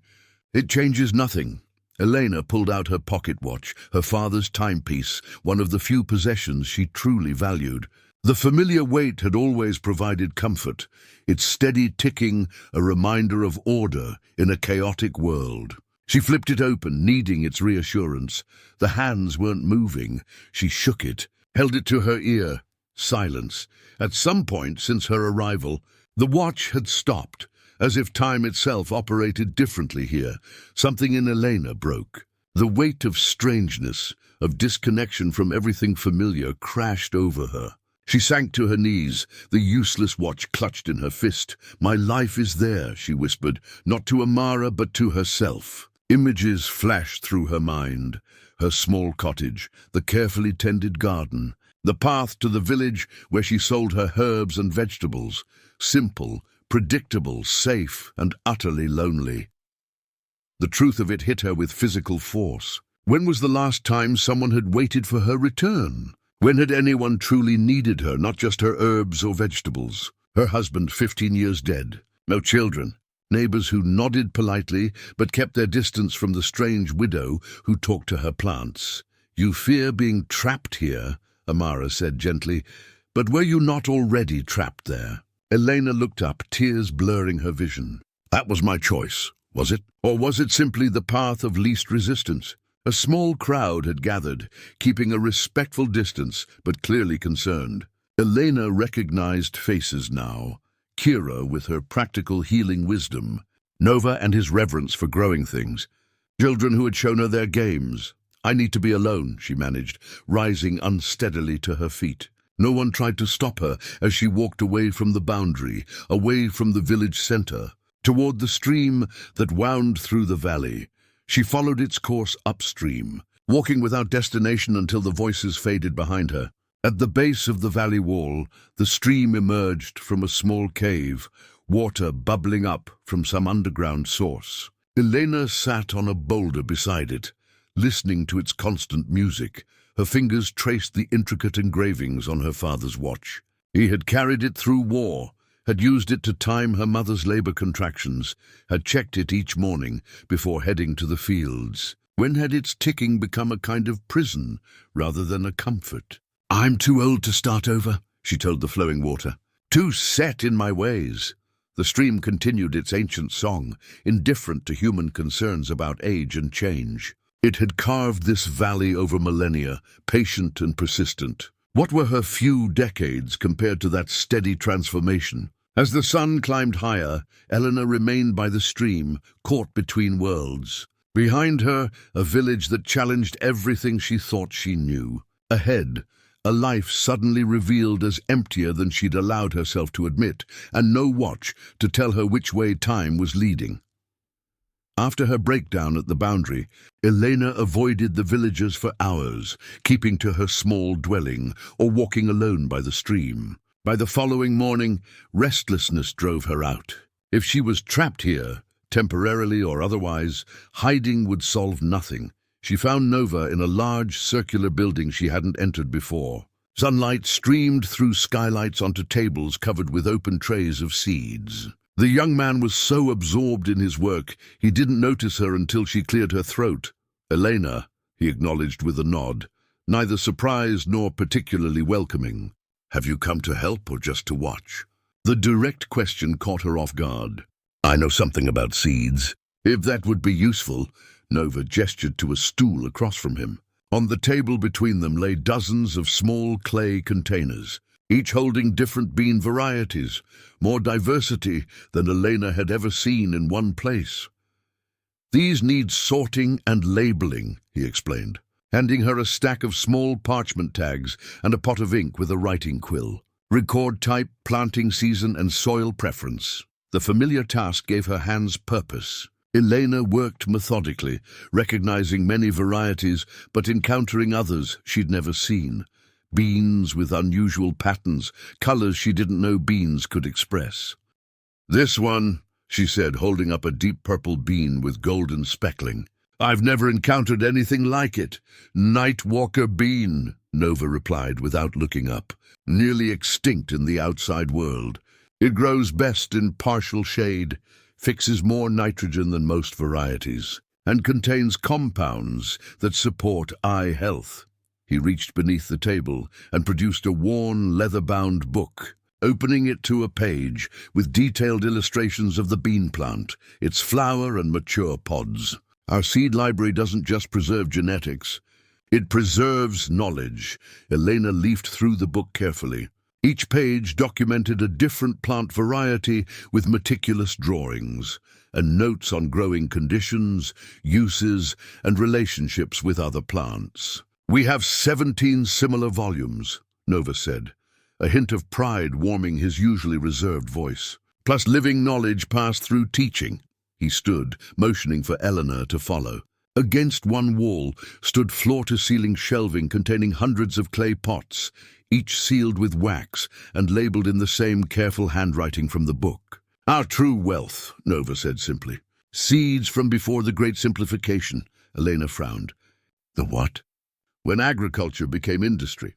It changes nothing. Elena pulled out her pocket watch, her father's timepiece, one of the few possessions she truly valued. The familiar weight had always provided comfort, its steady ticking a reminder of order in a chaotic world. She flipped it open, needing its reassurance. The hands weren't moving. She shook it, held it to her ear. Silence. At some point since her arrival, the watch had stopped, as if time itself operated differently here. Something in Elena broke. The weight of strangeness, of disconnection from everything familiar, crashed over her. She sank to her knees, the useless watch clutched in her fist. My life is there, she whispered, not to Amara but to herself. Images flashed through her mind. Her small cottage, the carefully tended garden, the path to the village where she sold her herbs and vegetables. Simple, predictable, safe, and utterly lonely. The truth of it hit her with physical force. When was the last time someone had waited for her return? When had anyone truly needed her, not just her herbs or vegetables? Her husband, 15 years dead. No children. Neighbors who nodded politely but kept their distance from the strange widow who talked to her plants. You fear being trapped here, Amara said gently, but were you not already trapped there? Elena looked up, tears blurring her vision. That was my choice, was it? Or was it simply the path of least resistance? A small crowd had gathered, keeping a respectful distance, but clearly concerned. Elena recognized faces now. Kira with her practical healing wisdom. Nova and his reverence for growing things. Children who had shown her their games. I need to be alone, she managed, rising unsteadily to her feet. No one tried to stop her as she walked away from the boundary, away from the village center, toward the stream that wound through the valley. She followed its course upstream, walking without destination until the voices faded behind her. At the base of the valley wall, the stream emerged from a small cave, water bubbling up from some underground source. Elena sat on a boulder beside it, listening to its constant music. Her fingers traced the intricate engravings on her father's watch. He had carried it through war, had used it to time her mother's labor contractions, had checked it each morning before heading to the fields. When had its ticking become a kind of prison rather than a comfort? I'm too old to start over, she told the flowing water. Too set in my ways. The stream continued its ancient song, indifferent to human concerns about age and change. It had carved this valley over millennia, patient and persistent. What were her few decades compared to that steady transformation? As the sun climbed higher, Elena remained by the stream, caught between worlds. Behind her, a village that challenged everything she thought she knew. Ahead, a life suddenly revealed as emptier than she'd allowed herself to admit, and no watch to tell her which way time was leading. After her breakdown at the boundary, Elena avoided the villagers for hours, keeping to her small dwelling or walking alone by the stream. By the following morning, restlessness drove her out. If she was trapped here, temporarily or otherwise, hiding would solve nothing. She found Nova in a large circular building she hadn't entered before. Sunlight streamed through skylights onto tables covered with open trays of seeds. The young man was so absorbed in his work, he didn't notice her until she cleared her throat. "Elena," he acknowledged with a nod, neither surprised nor particularly welcoming. "Have you come to help or just to watch?" The direct question caught her off guard. "I know something about seeds. If that would be useful." Nova gestured to a stool across from him. On the table between them lay dozens of small clay containers, each holding different bean varieties, more diversity than Elena had ever seen in one place. "These need sorting and labeling," he explained, handing her a stack of small parchment tags and a pot of ink with a writing quill. Record type, planting season, and soil preference. The familiar task gave her hands purpose. Elena worked methodically, recognizing many varieties, but encountering others she'd never seen. Beans with unusual patterns, colors she didn't know beans could express. "This one," she said, holding up a deep purple bean with golden speckling. "I've never encountered anything like it." "Nightwalker bean," Nova replied without looking up, "nearly extinct in the outside world. It grows best in partial shade, fixes more nitrogen than most varieties, and contains compounds that support eye health." He reached beneath the table and produced a worn, leather-bound book, opening it to a page with detailed illustrations of the bean plant, its flower and mature pods. "Our seed library doesn't just preserve genetics. It preserves knowledge." Elena leafed through the book carefully. Each page documented a different plant variety with meticulous drawings and notes on growing conditions, uses, and relationships with other plants. "We have 17 similar volumes," Nova said, a hint of pride warming his usually reserved voice. "Plus living knowledge passed through teaching." He stood, motioning for Elena to follow. Against one wall stood floor-to-ceiling shelving containing hundreds of clay pots, each sealed with wax and labeled in the same careful handwriting from the book. "Our true wealth," Nova said simply. "Seeds from before the Great Simplification," Elena frowned. "The what?" "When agriculture became industry.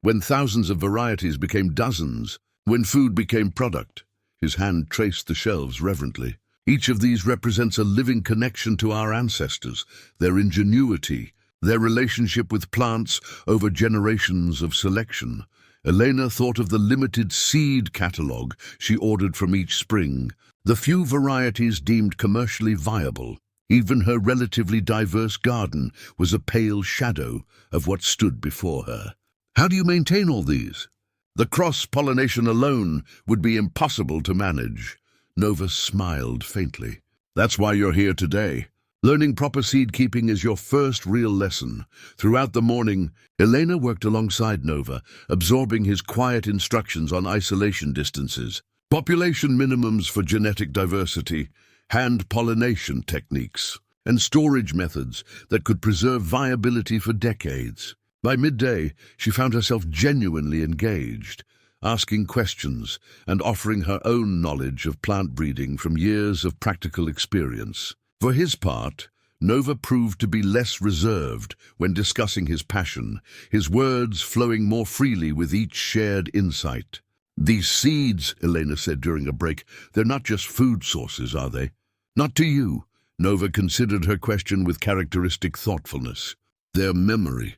When thousands of varieties became dozens. When food became product." His hand traced the shelves reverently. "Each of these represents a living connection to our ancestors, their ingenuity, their relationship with plants over generations of selection." Elena thought of the limited seed catalogue she ordered from each spring, the few varieties deemed commercially viable. Even her relatively diverse garden was a pale shadow of what stood before her. "How do you maintain all these?" "The cross-pollination alone would be impossible to manage." Nova smiled faintly. "That's why you're here today. Learning proper seed keeping is your first real lesson." Throughout the morning, Elena worked alongside Nova, absorbing his quiet instructions on isolation distances, population minimums for genetic diversity, hand pollination techniques, and storage methods that could preserve viability for decades. By midday, she found herself genuinely engaged, asking questions and offering her own knowledge of plant breeding from years of practical experience. For his part, Nova proved to be less reserved when discussing his passion, his words flowing more freely with each shared insight. "These seeds," Elena said during a break, "they're not just food sources, are they?" "Not to you." Nova considered her question with characteristic thoughtfulness. "Their memory,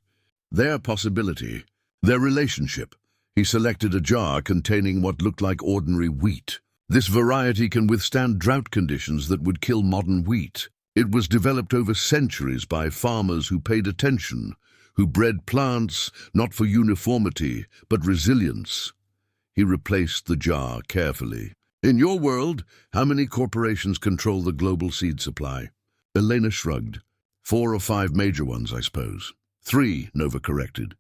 their possibility, their relationship." He selected a jar containing what looked like ordinary wheat. "This variety can withstand drought conditions that would kill modern wheat. It was developed over centuries by farmers who paid attention, who bred plants not for uniformity, but resilience." He replaced the jar carefully. "In your world, how many corporations control the global seed supply?" Elena shrugged. 4 or 5 major ones, I suppose. 3, Nova corrected.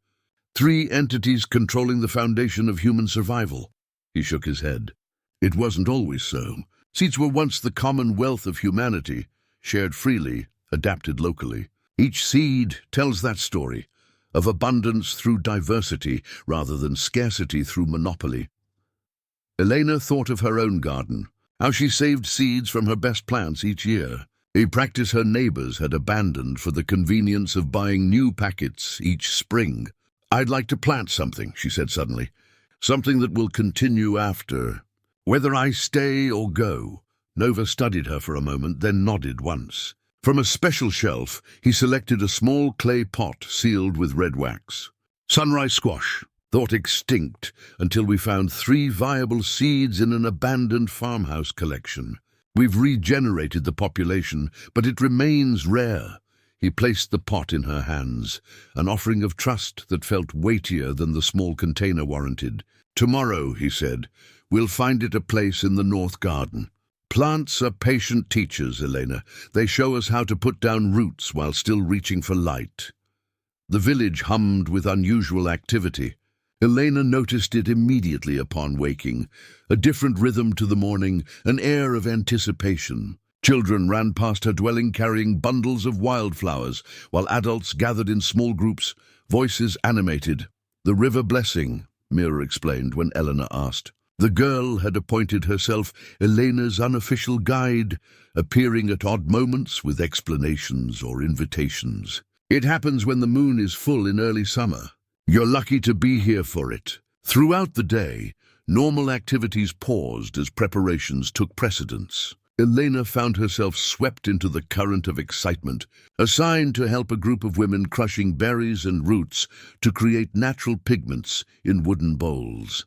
3 entities controlling the foundation of human survival. He shook his head. It wasn't always so. Seeds were once the common wealth of humanity, shared freely, adapted locally. Each seed tells that story, of abundance through diversity rather than scarcity through monopoly. Elena thought of her own garden, how she saved seeds from her best plants each year, a practice her neighbors had abandoned for the convenience of buying new packets each spring. "I'd like to plant something," she said suddenly, "something that will continue after. Whether I stay or go." Nova studied her for a moment, then nodded once. From a special shelf, he selected a small clay pot sealed with red wax. "Sunrise squash, thought extinct until we found 3 viable seeds in an abandoned farmhouse collection. We've regenerated the population, but it remains rare." He placed the pot in her hands, an offering of trust that felt weightier than the small container warranted. "Tomorrow," he said, "we'll find it a place in the North Garden." Plants are patient teachers, Elena. They show us how to put down roots while still reaching for light. The village hummed with unusual activity. Elena noticed it immediately upon waking, a different rhythm to the morning, an air of anticipation. Children ran past her dwelling carrying bundles of wildflowers, while adults gathered in small groups, voices animated. "The river blessing," Mira explained when Elena asked. The girl had appointed herself Elena's unofficial guide, appearing at odd moments with explanations or invitations. "It happens when the moon is full in early summer. You're lucky to be here for it." Throughout the day, normal activities paused as preparations took precedence. Elena found herself swept into the current of excitement, assigned to help a group of women crushing berries and roots to create natural pigments in wooden bowls.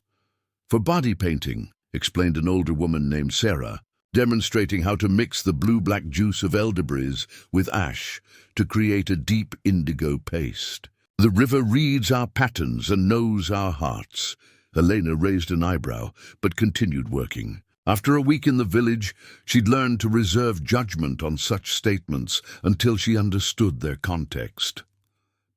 "For body painting," explained an older woman named Sarah, demonstrating how to mix the blue-black juice of elderberries with ash to create a deep indigo paste. "The river reads our patterns and knows our hearts." Elena raised an eyebrow, but continued working. After a week in the village, she'd learned to reserve judgment on such statements until she understood their context.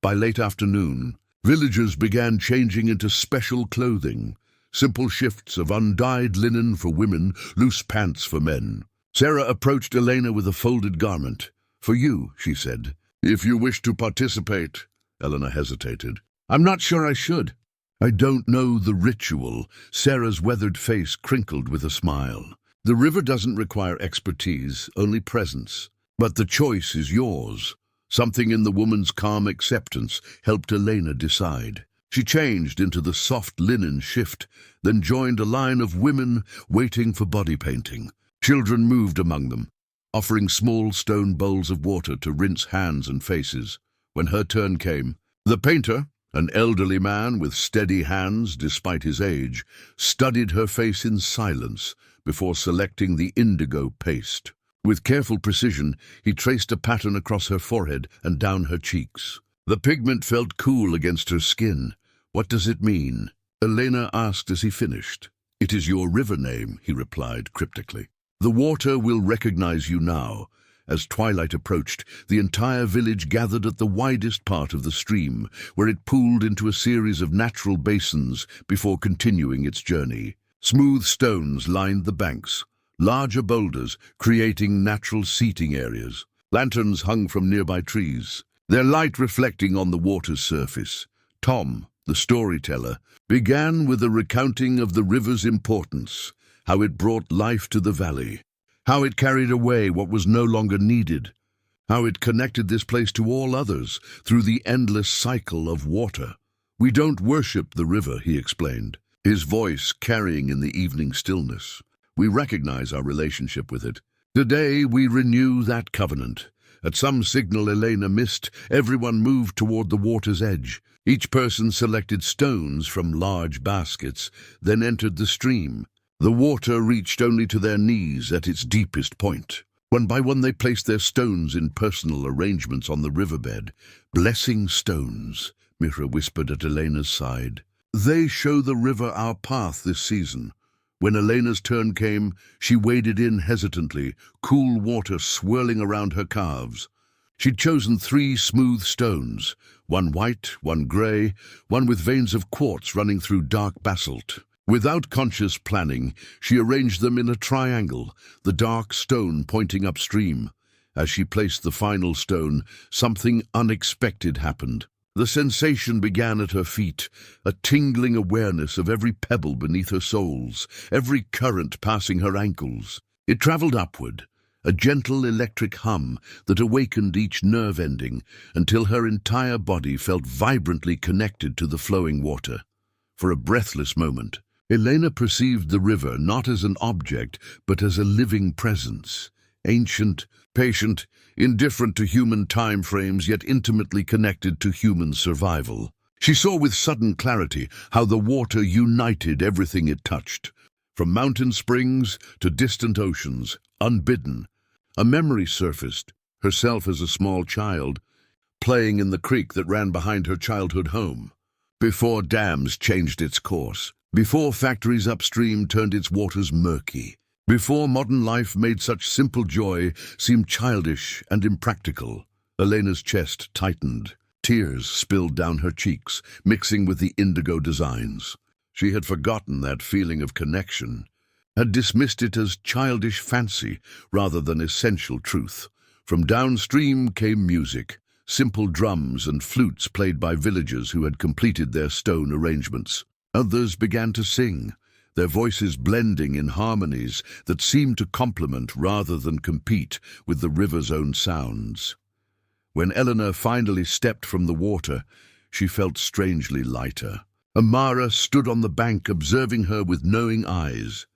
By late afternoon, villagers began changing into special clothing, simple shifts of undyed linen for women, loose pants for men. Sarah approached Elena with a folded garment. "For you," she said. "If you wish to participate." Elena hesitated. "I'm not sure I should." "I don't know the ritual." Sarah's weathered face crinkled with a smile. "The river doesn't require expertise, only presence. But the choice is yours." Something in the woman's calm acceptance helped Elena decide. She changed into the soft linen shift, then joined a line of women waiting for body painting. Children moved among them, offering small stone bowls of water to rinse hands and faces. When her turn came, the painter, an elderly man with steady hands despite his age, studied her face in silence before selecting the indigo paste. With careful precision, he traced a pattern across her forehead and down her cheeks. The pigment felt cool against her skin. "What does it mean?" Elena asked as he finished. "It is your river name," he replied cryptically. "The water will recognize you now." As twilight approached, the entire village gathered at the widest part of the stream, where it pooled into a series of natural basins before continuing its journey. Smooth stones lined the banks, larger boulders creating natural seating areas. Lanterns hung from nearby trees, their light reflecting on the water's surface. Tom, the storyteller, began with a recounting of the river's importance, how it brought life to the valley, how it carried away what was no longer needed, how it connected this place to all others through the endless cycle of water. "We don't worship the river," he explained, his voice carrying in the evening stillness. "We recognize our relationship with it. Today we renew that covenant." At some signal Elena missed, everyone moved toward the water's edge. Each person selected stones from large baskets, then entered the stream. The water reached only to their knees at its deepest point. One by one they placed their stones in personal arrangements on the riverbed. "Blessing stones," Mira whispered at Elena's side. "They show the river our path this season." When Elena's turn came, she waded in hesitantly, cool water swirling around her calves. She'd chosen 3 smooth stones, one white, one grey, one with veins of quartz running through dark basalt. Without conscious planning, she arranged them in a triangle, the dark stone pointing upstream. As she placed the final stone, something unexpected happened. The sensation began at her feet, a tingling awareness of every pebble beneath her soles, every current passing her ankles. It travelled upward, a gentle electric hum that awakened each nerve ending until her entire body felt vibrantly connected to the flowing water. For a breathless moment, Elena perceived the river not as an object, but as a living presence, ancient, patient, indifferent to human time frames, yet intimately connected to human survival. She saw with sudden clarity how the water united everything it touched, from mountain springs to distant oceans, unbidden. A memory surfaced, herself as a small child, playing in the creek that ran behind her childhood home. Before dams changed its course, before factories upstream turned its waters murky, before modern life made such simple joy seem childish and impractical. Elena's chest tightened. Tears spilled down her cheeks, mixing with the indigo designs. She had forgotten that feeling of connection, had dismissed it as childish fancy rather than essential truth. From downstream came music, simple drums and flutes played by villagers who had completed their stone arrangements. Others began to sing, their voices blending in harmonies that seemed to complement rather than compete with the river's own sounds. When Elena finally stepped from the water, she felt strangely lighter. Amara stood on the bank observing her with knowing eyes.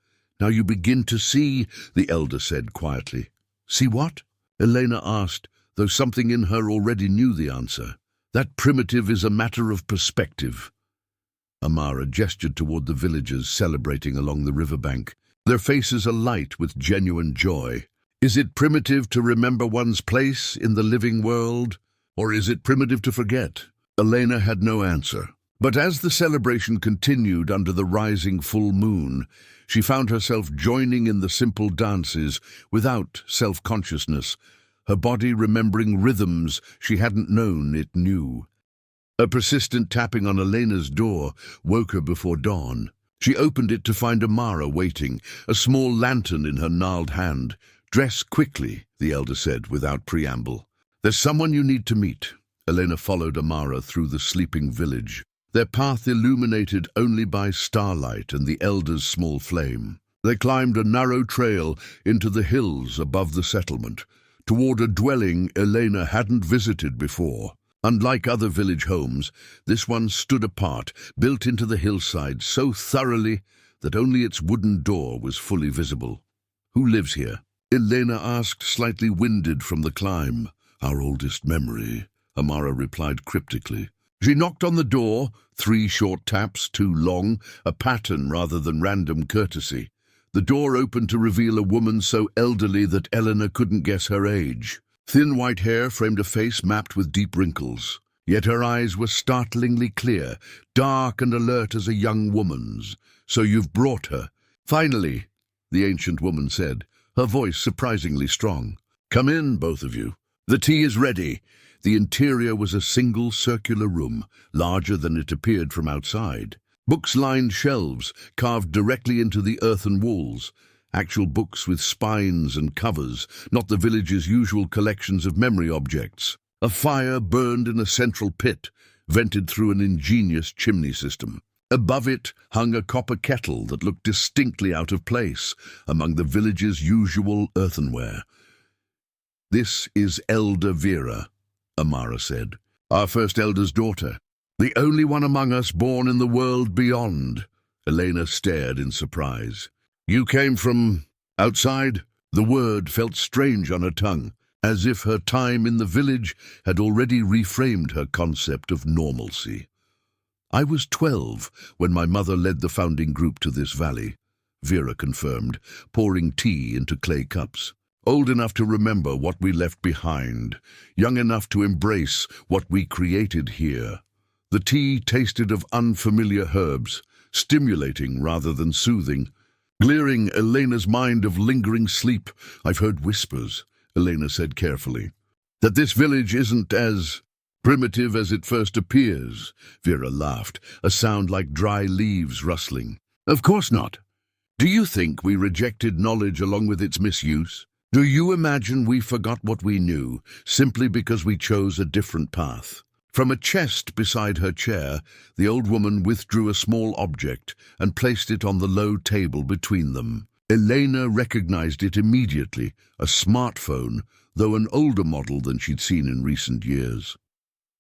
"Now you begin to see," the elder said quietly. "See what?" Elena asked, though something in her already knew the answer. "That primitive is a matter of perspective." Amara gestured toward the villagers celebrating along the riverbank, their faces alight with genuine joy. "Is it primitive to remember one's place in the living world, or is it primitive to forget?" Elena had no answer. But as the celebration continued under the rising full moon, she found herself joining in the simple dances without self-consciousness, her body remembering rhythms she hadn't known it knew. A persistent tapping on Elena's door woke her before dawn. She opened it to find Amara waiting, a small lantern in her gnarled hand. "Dress quickly," the elder said without preamble. "There's someone you need to meet." Elena followed Amara through the sleeping village, their path illuminated only by starlight and the elder's small flame. They climbed a narrow trail into the hills above the settlement, toward a dwelling Elena hadn't visited before. Unlike other village homes, this one stood apart, built into the hillside so thoroughly that only its wooden door was fully visible. "Who lives here?" Elena asked, slightly winded from the climb. "Our oldest memory," Amara replied cryptically. She knocked on the door, 3 short taps, 2 long, a pattern rather than random courtesy. The door opened to reveal a woman so elderly that Elena couldn't guess her age. Thin white hair framed a face mapped with deep wrinkles, yet her eyes were startlingly clear, dark and alert as a young woman's. "So you've brought her." "Finally," the ancient woman said, her voice surprisingly strong. "Come in, both of you. The tea is ready." The interior was a single circular room, larger than it appeared from outside. Books lined shelves, carved directly into the earthen walls. Actual books with spines and covers, not the village's usual collections of memory objects. A fire burned in a central pit, vented through an ingenious chimney system. Above it hung a copper kettle that looked distinctly out of place among the village's usual earthenware. "This is Elder Vera," Amara said, "our first elder's daughter. The only one among us born in the world beyond." Elena stared in surprise. "You came from outside?" The word felt strange on her tongue, as if her time in the village had already reframed her concept of normalcy. "I was 12 when my mother led the founding group to this valley," Vera confirmed, pouring tea into clay cups. "Old enough to remember what we left behind, young enough to embrace what we created here." The tea tasted of unfamiliar herbs, stimulating rather than soothing, clearing Elena's mind of lingering sleep. "I've heard whispers," Elena said carefully. That this village isn't as primitive as it first appears, Vera laughed, a sound like dry leaves rustling. Of course not. Do you think we rejected knowledge along with its misuse? Do you imagine we forgot what we knew simply because we chose a different path? From a chest beside her chair, the old woman withdrew a small object and placed it on the low table between them. Elena recognized it immediately, a smartphone, though an older model than she'd seen in recent years.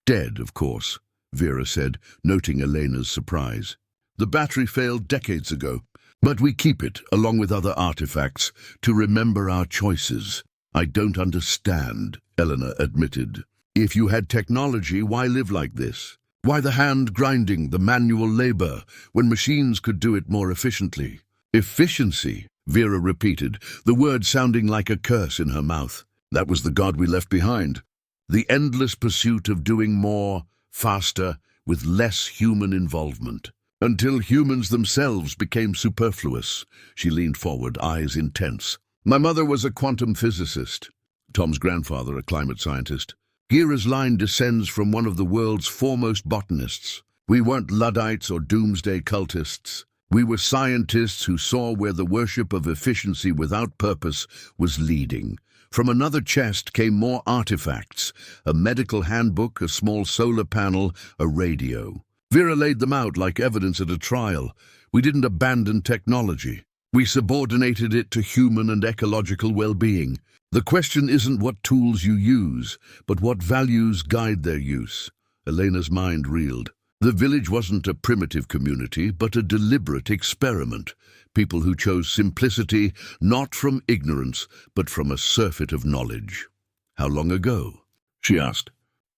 Dead, of course, Vera said, noting Elena's surprise. The battery failed decades ago, but we keep it, along with other artifacts, to remember our choices. I don't understand, Elena admitted. If you had technology, why live like this? Why the hand grinding, the manual labor, when machines could do it more efficiently? Efficiency, Vera repeated, the word sounding like a curse in her mouth. That was the god we left behind. The endless pursuit of doing more, faster, with less human involvement. Until humans themselves became superfluous. She leaned forward, eyes intense. My mother was a quantum physicist. Tom's grandfather, a climate scientist. Gira's line descends from one of the world's foremost botanists. We weren't Luddites or doomsday cultists. We were scientists who saw where the worship of efficiency without purpose was leading. From another chest came more artifacts, a medical handbook, a small solar panel, a radio. Vera laid them out like evidence at a trial. We didn't abandon technology. We subordinated it to human and ecological well-being. The question isn't what tools you use, but what values guide their use. Elena's mind reeled. The village wasn't a primitive community, but a deliberate experiment. People who chose simplicity, not from ignorance, but from a surfeit of knowledge. How long ago? She asked.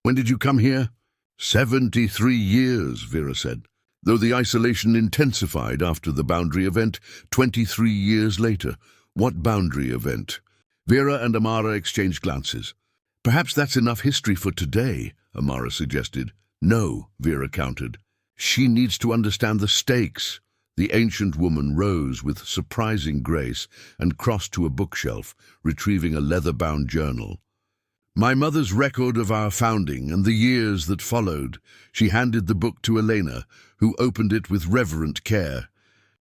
When did you come here? 73 years, Vera said. Though the isolation intensified after the boundary event, 23 years later. What boundary event? Vera and Amara exchanged glances. Perhaps that's enough history for today, Amara suggested. No, Vera countered. She needs to understand the stakes. The ancient woman rose with surprising grace and crossed to a bookshelf, retrieving a leather-bound journal. My mother's record of our founding and the years that followed. She handed the book to Elena, who opened it with reverent care.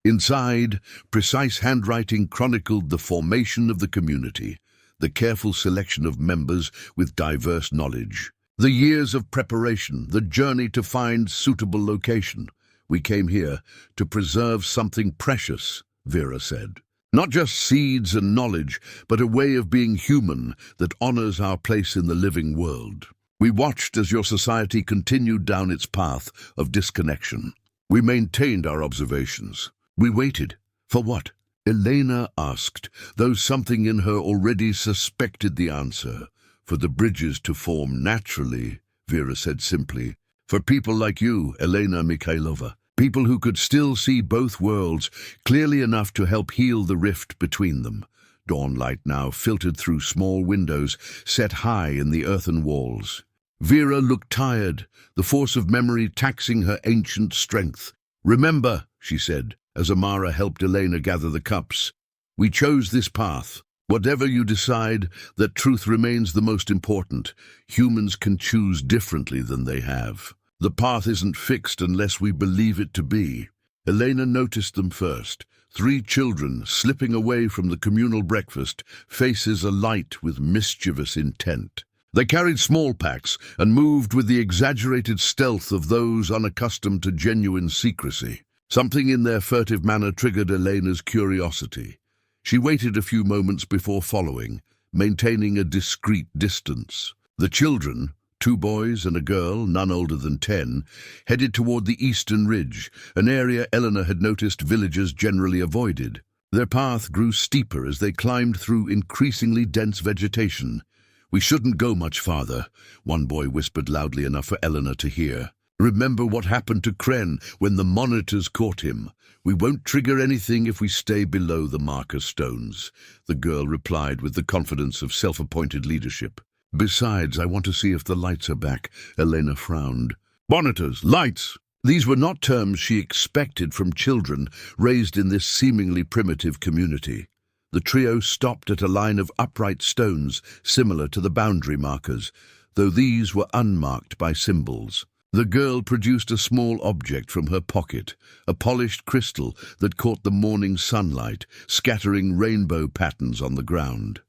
Inside, precise handwriting chronicled the formation of the community, the careful selection of members with diverse knowledge, the years of preparation, the journey to find suitable location. We came here to preserve something precious, Vera said. Not just seeds and knowledge, but a way of being human that honors our place in the living world. We watched as your society continued down its path of disconnection. We maintained our observations. We waited. For what? Elena asked, though something in her already suspected the answer. For the bridges to form naturally, Vera said simply. For people like you, Elena Mikhailova. People who could still see both worlds clearly enough to help heal the rift between them. Dawn light now filtered through small windows set high in the earthen walls. Vera looked tired, the force of memory taxing her ancient strength. Remember, she said, as Amara helped Elena gather the cups, we chose this path. Whatever you decide, that truth remains the most important. Humans can choose differently than they have. The path isn't fixed unless we believe it to be. Elena noticed them first. 3 children slipping away from the communal breakfast, faces alight with mischievous intent. They carried small packs and moved with the exaggerated stealth of those unaccustomed to genuine secrecy. Something in their furtive manner triggered Elena's curiosity. She waited a few moments before following, maintaining a discreet distance. The children, 2 boys and a girl, none older than 10, headed toward the eastern ridge, an area Elena had noticed villagers generally avoided. Their path grew steeper as they climbed through increasingly dense vegetation. We shouldn't go much farther, one boy whispered loudly enough for Elena to hear. Remember what happened to Kren when the monitors caught him. We won't trigger anything if we stay below the marker stones, the girl replied with the confidence of self-appointed leadership. Besides, I want to see if the lights are back, Elena frowned. Monitors, lights! These were not terms she expected from children raised in this seemingly primitive community. The trio stopped at a line of upright stones similar to the boundary markers, though these were unmarked by symbols. The girl produced a small object from her pocket, a polished crystal that caught the morning sunlight, scattering rainbow patterns on the ground.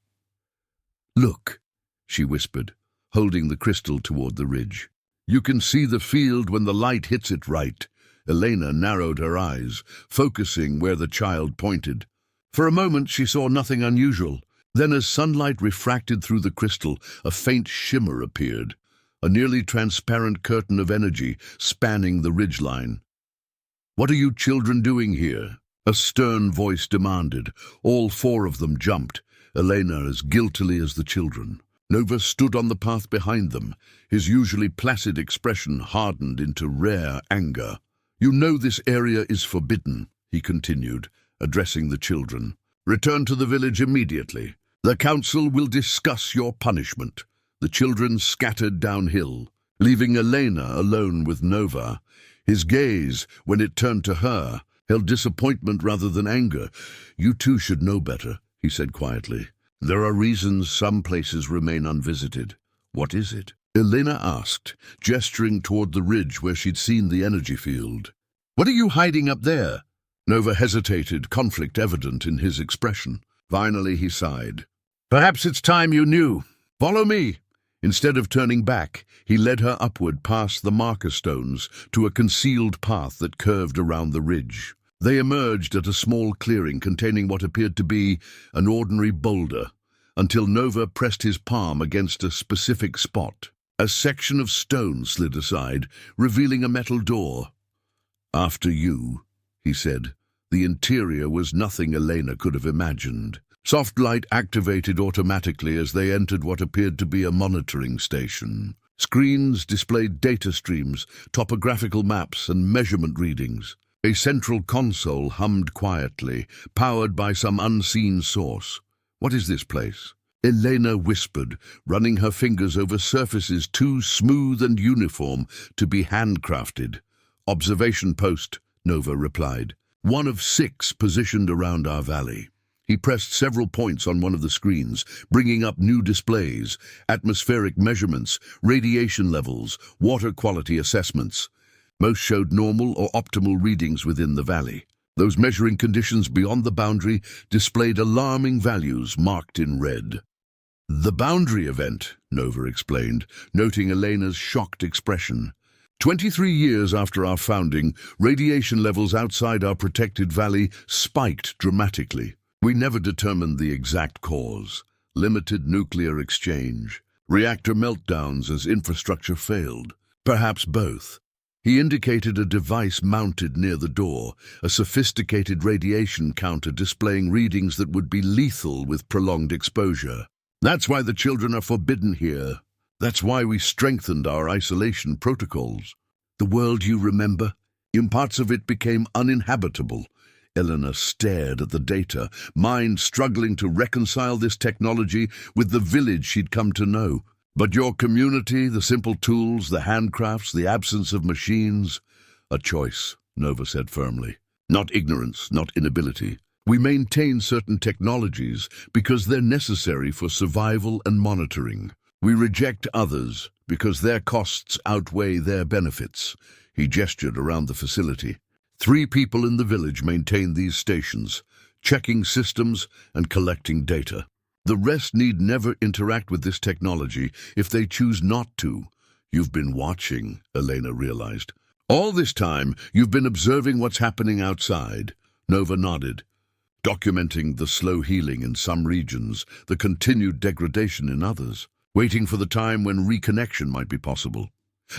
"Look," she whispered, holding the crystal toward the ridge. "You can see the field when the light hits it right." Elena narrowed her eyes, focusing where the child pointed. For a moment she saw nothing unusual. Then as sunlight refracted through the crystal, a faint shimmer appeared, a nearly transparent curtain of energy spanning the ridgeline. "What are you children doing here?" a stern voice demanded. All four of them jumped, Elena as guiltily as the children. Nova stood on the path behind them, his usually placid expression hardened into rare anger. "You know this area is forbidden," he continued, addressing the children. "Return to the village immediately. The council will discuss your punishment." The children scattered downhill, leaving Elena alone with Nova. His gaze, when it turned to her, held disappointment rather than anger. "You two should know better," he said quietly. "There are reasons some places remain unvisited." "What is it?" Elena asked, gesturing toward the ridge where she'd seen the energy field. "What are you hiding up there?" Nova hesitated, conflict evident in his expression. Finally he sighed. "Perhaps it's time you knew. Follow me." Instead of turning back, he led her upward past the marker stones to a concealed path that curved around the ridge. They emerged at a small clearing containing what appeared to be an ordinary boulder, until Nova pressed his palm against a specific spot. A section of stone slid aside, revealing a metal door. "After you," he said. The interior was nothing Elena could have imagined. Soft light activated automatically as they entered what appeared to be a monitoring station. Screens displayed data streams, topographical maps, and measurement readings. A central console hummed quietly, powered by some unseen source. "What is this place?" Elena whispered, running her fingers over surfaces too smooth and uniform to be handcrafted. "Observation post," Nova replied. "One of 6 positioned around our valley." He pressed several points on one of the screens, bringing up new displays, atmospheric measurements, radiation levels, water quality assessments. Most showed normal or optimal readings within the valley. Those measuring conditions beyond the boundary displayed alarming values marked in red. "The boundary event," Nova explained, noting Elena's shocked expression. 23 years after our founding, radiation levels outside our protected valley spiked dramatically. We never determined the exact cause. Limited nuclear exchange, reactor meltdowns as infrastructure failed, perhaps both. He indicated a device mounted near the door, a sophisticated radiation counter displaying readings that would be lethal with prolonged exposure. "That's why the children are forbidden here. That's why we strengthened our isolation protocols. The world you remember, in parts of it became uninhabitable." Elena stared at the data, mind struggling to reconcile this technology with the village she'd come to know. "But your community, the simple tools, the handcrafts, the absence of machines—" "A choice," Nova said firmly. "Not ignorance, not inability. We maintain certain technologies because they're necessary for survival and monitoring. We reject others because their costs outweigh their benefits." He gestured around the facility. 3 people in the village maintain these stations, checking systems and collecting data. The rest need never interact with this technology if they choose not to. "You've been watching," Elena realized. "All this time, you've been observing what's happening outside." Nova nodded, documenting the slow healing in some regions, the continued degradation in others, waiting for the time when reconnection might be possible.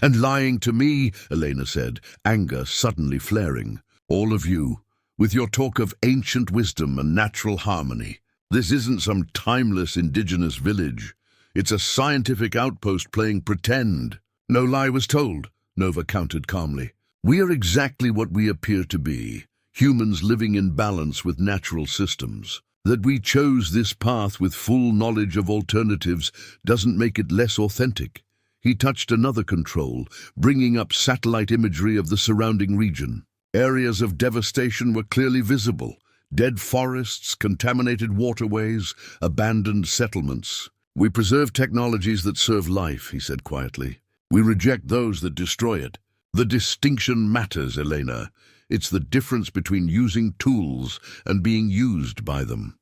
"And lying to me," Elena said, anger suddenly flaring. "All of you, with your talk of ancient wisdom and natural harmony. This isn't some timeless indigenous village. It's a scientific outpost playing pretend." "No lie was told," Nova countered calmly. "We are exactly what we appear to be, humans living in balance with natural systems. That we chose this path with full knowledge of alternatives doesn't make it less authentic." He touched another control, bringing up satellite imagery of the surrounding region. Areas of devastation were clearly visible, dead forests, contaminated waterways, abandoned settlements. We preserve technologies that serve life, he said quietly. We reject those that destroy it. The distinction matters, Elena. It's the difference between using tools and being used by them.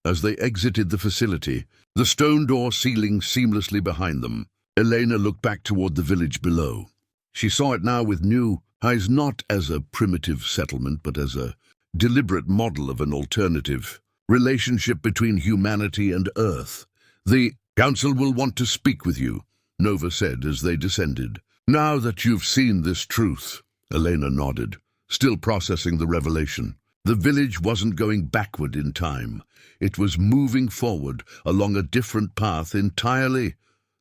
As they exited the facility, the stone door sealing seamlessly behind them, Elena looked back toward the village below. She saw it now with new eyes, not as a primitive settlement, but as a deliberate model of an alternative relationship between humanity and Earth. The council will want to speak with you, Nova said as they descended. Now that you've seen this truth, Elena nodded, still processing the revelation. The village wasn't going backward in time. It was moving forward along a different path entirely.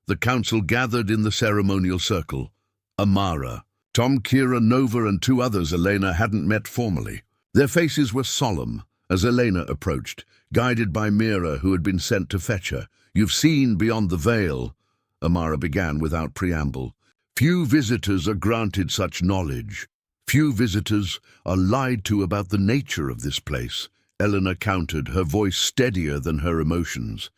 The council gathered in the ceremonial circle. Amara, Tom, Kira, Nova, and two others Elena hadn't met formally. Their faces were solemn as Elena approached, guided by Mira, who had been sent to fetch her. You've seen beyond the veil, Amara began without preamble. Few visitors are granted such knowledge. Few visitors are lied to about the nature of this place, Elena countered, her voice steadier than her emotions.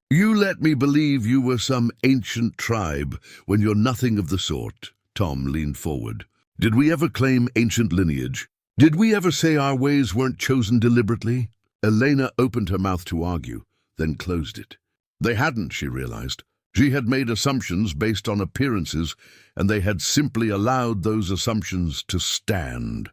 You let me believe you were some ancient tribe when you're nothing of the sort. Tom leaned forward. Did we ever claim ancient lineage? Did we ever say our ways weren't chosen deliberately? Elena opened her mouth to argue, then closed it. They hadn't, she realized. She had made assumptions based on appearances, and they had simply allowed those assumptions to stand.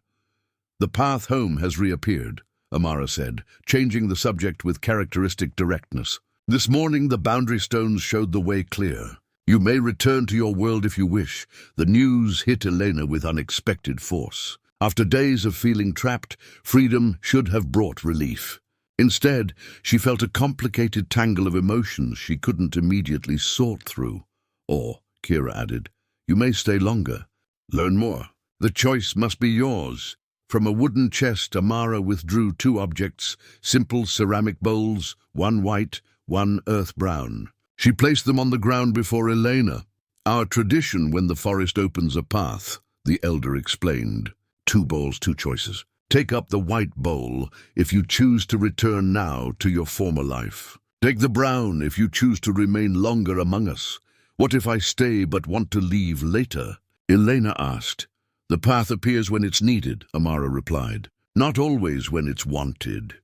The path home has reappeared, Amara said, changing the subject with characteristic directness. This morning the boundary stones showed the way clear. You may return to your world if you wish. The news hit Elena with unexpected force. After days of feeling trapped, freedom should have brought relief. Instead, she felt a complicated tangle of emotions she couldn't immediately sort through. Or, Kira added, you may stay longer. Learn more. The choice must be yours. From a wooden chest, Amara withdrew two objects, simple ceramic bowls, one white, one earth brown. She placed them on the ground before Elena. Our tradition when the forest opens a path, the elder explained. 2 bowls, 2 choices. Take up the white bowl if you choose to return now to your former life. Take the brown if you choose to remain longer among us. What if I stay but want to leave later? Elena asked. The path appears when it's needed, Amara replied. Not always when it's wanted.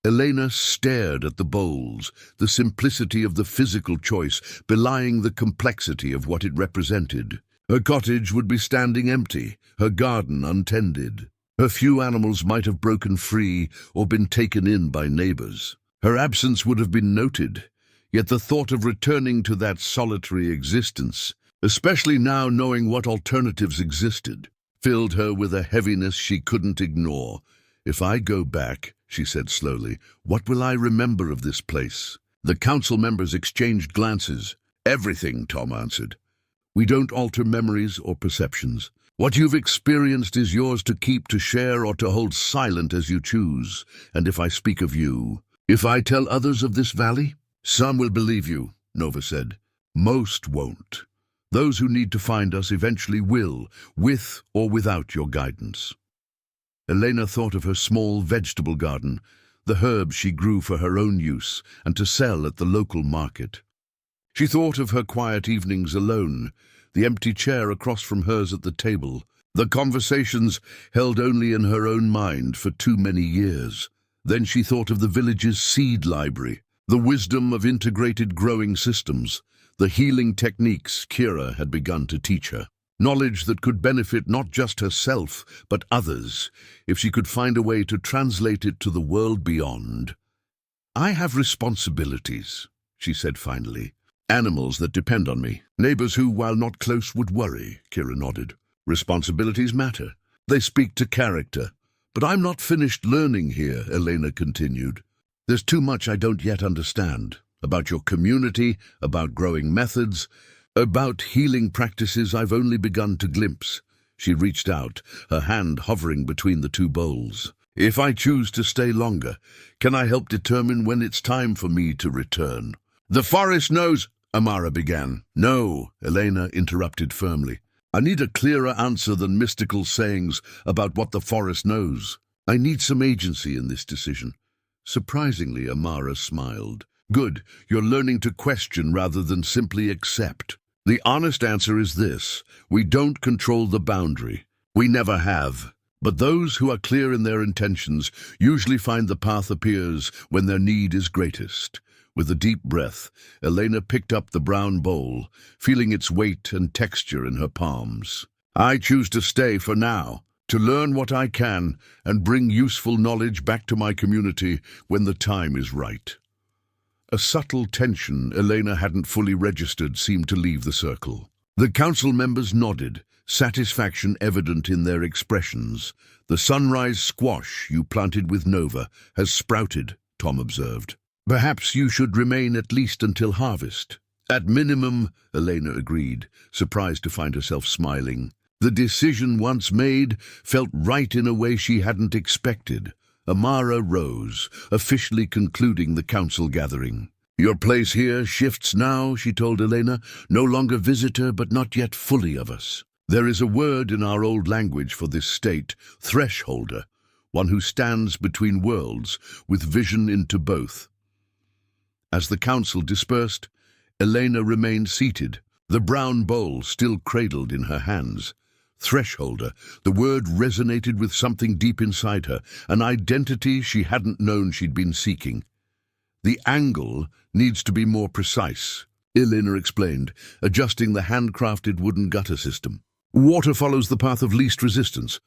Elena stared at the bowls, the simplicity of the physical choice belying the complexity of what it represented. Her cottage would be standing empty, her garden untended. Her few animals might have broken free or been taken in by neighbors. Her absence would have been noted, yet the thought of returning to that solitary existence, especially now knowing what alternatives existed, filled her with a heaviness she couldn't ignore. If I go back, she said slowly, what will I remember of this place? The council members exchanged glances. Everything, Tom answered. We don't alter memories or perceptions. What you've experienced is yours to keep, to share, or to hold silent as you choose. And if I speak of you, if I tell others of this valley, some will believe you, Nova said. Most won't. Those who need to find us eventually will, with or without your guidance. Elena thought of her small vegetable garden, the herbs she grew for her own use and to sell at the local market. She thought of her quiet evenings alone, the empty chair across from hers at the table, the conversations held only in her own mind for too many years. Then she thought of the village's seed library, the wisdom of integrated growing systems, the healing techniques Kira had begun to teach her. Knowledge that could benefit not just herself, but others, if she could find a way to translate it to the world beyond. I have responsibilities, she said finally. Animals that depend on me. Neighbors who, while not close, would worry, Kira nodded. Responsibilities matter. They speak to character. But I'm not finished learning here, Elena continued. There's too much I don't yet understand. About your community, about growing methods, about healing practices I've only begun to glimpse. She reached out, her hand hovering between the 2 bowls. If I choose to stay longer, can I help determine when it's time for me to return? The forest knows, Amara began. No, Elena interrupted firmly. I need a clearer answer than mystical sayings about what the forest knows. I need some agency in this decision. Surprisingly, Amara smiled. Good, you're learning to question rather than simply accept. The honest answer is this: we don't control the boundary. We never have. But those who are clear in their intentions usually find the path appears when their need is greatest. With a deep breath, Elena picked up the brown bowl, feeling its weight and texture in her palms. I choose to stay for now, to learn what I can and bring useful knowledge back to my community when the time is right. A subtle tension Elena hadn't fully registered seemed to leave the circle. The council members nodded, satisfaction evident in their expressions. The sunrise squash you planted with Nova has sprouted, Tom observed. Perhaps you should remain at least until harvest. At minimum, Elena agreed, surprised to find herself smiling. The decision once made felt right in a way she hadn't expected. Amara rose, officially concluding the council gathering. Your place here shifts now, she told Elena, no longer visitor but not yet fully of us. There is a word in our old language for this state, thresholder, one who stands between worlds, with vision into both. As the council dispersed, Elena remained seated, the brown bowl still cradled in her hands. Thresholder, the word resonated with something deep inside her, an identity she hadn't known she'd been seeking. The angle needs to be more precise, Elena explained, adjusting the handcrafted wooden gutter system. Water follows the path of least resistance,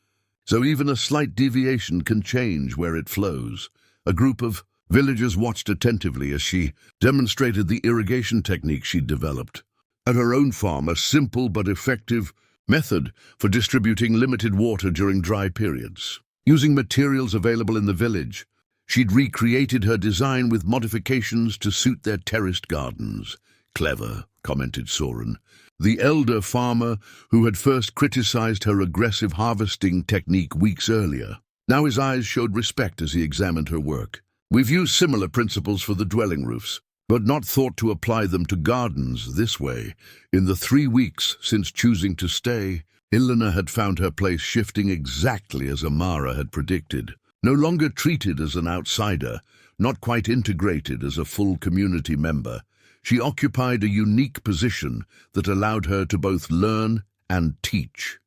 so even a slight deviation can change where it flows. A group of villagers watched attentively as she demonstrated the irrigation technique she'd developed. At her own farm, a simple but effective method for distributing limited water during dry periods. Using materials available in the village, she'd recreated her design with modifications to suit their terraced gardens. Clever, commented Soren, the elder farmer who had first criticized her aggressive harvesting technique weeks earlier. Now his eyes showed respect as he examined her work. We've used similar principles for the dwelling roofs, but not thought to apply them to gardens this way. In the 3 weeks since choosing to stay, Elena had found her place shifting exactly as Amara had predicted. No longer treated as an outsider, not quite integrated as a full community member, she occupied a unique position that allowed her to both learn and teach.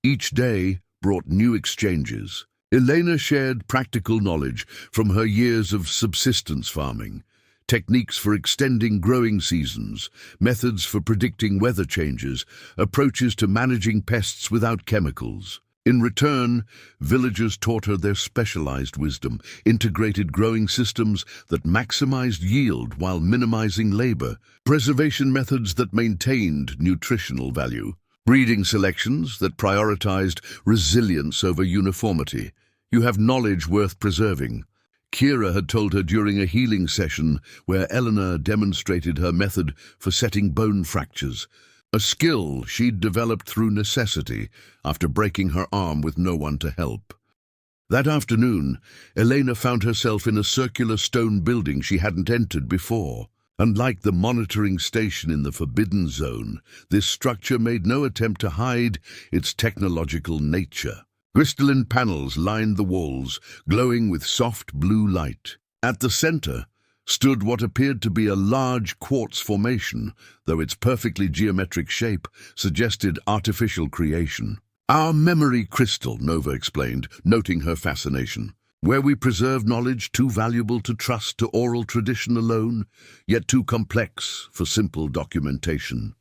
Each day brought new exchanges. Elena shared practical knowledge from her years of subsistence farming, techniques for extending growing seasons, methods for predicting weather changes, approaches to managing pests without chemicals. In return, villagers taught her their specialized wisdom, integrated growing systems that maximized yield while minimizing labor, preservation methods that maintained nutritional value, breeding selections that prioritized resilience over uniformity. You have knowledge worth preserving. Kira had told her during a healing session where Elena demonstrated her method for setting bone fractures, a skill she'd developed through necessity after breaking her arm with no one to help. That afternoon, Elena found herself in a circular stone building she hadn't entered before. Unlike the monitoring station in the Forbidden Zone, this structure made no attempt to hide its technological nature. Crystalline panels lined the walls, glowing with soft blue light. At the center stood what appeared to be a large quartz formation, though its perfectly geometric shape suggested artificial creation. Our memory crystal, Nova explained, noting her fascination. Where we preserve knowledge too valuable to trust to oral tradition alone, yet too complex for simple documentation.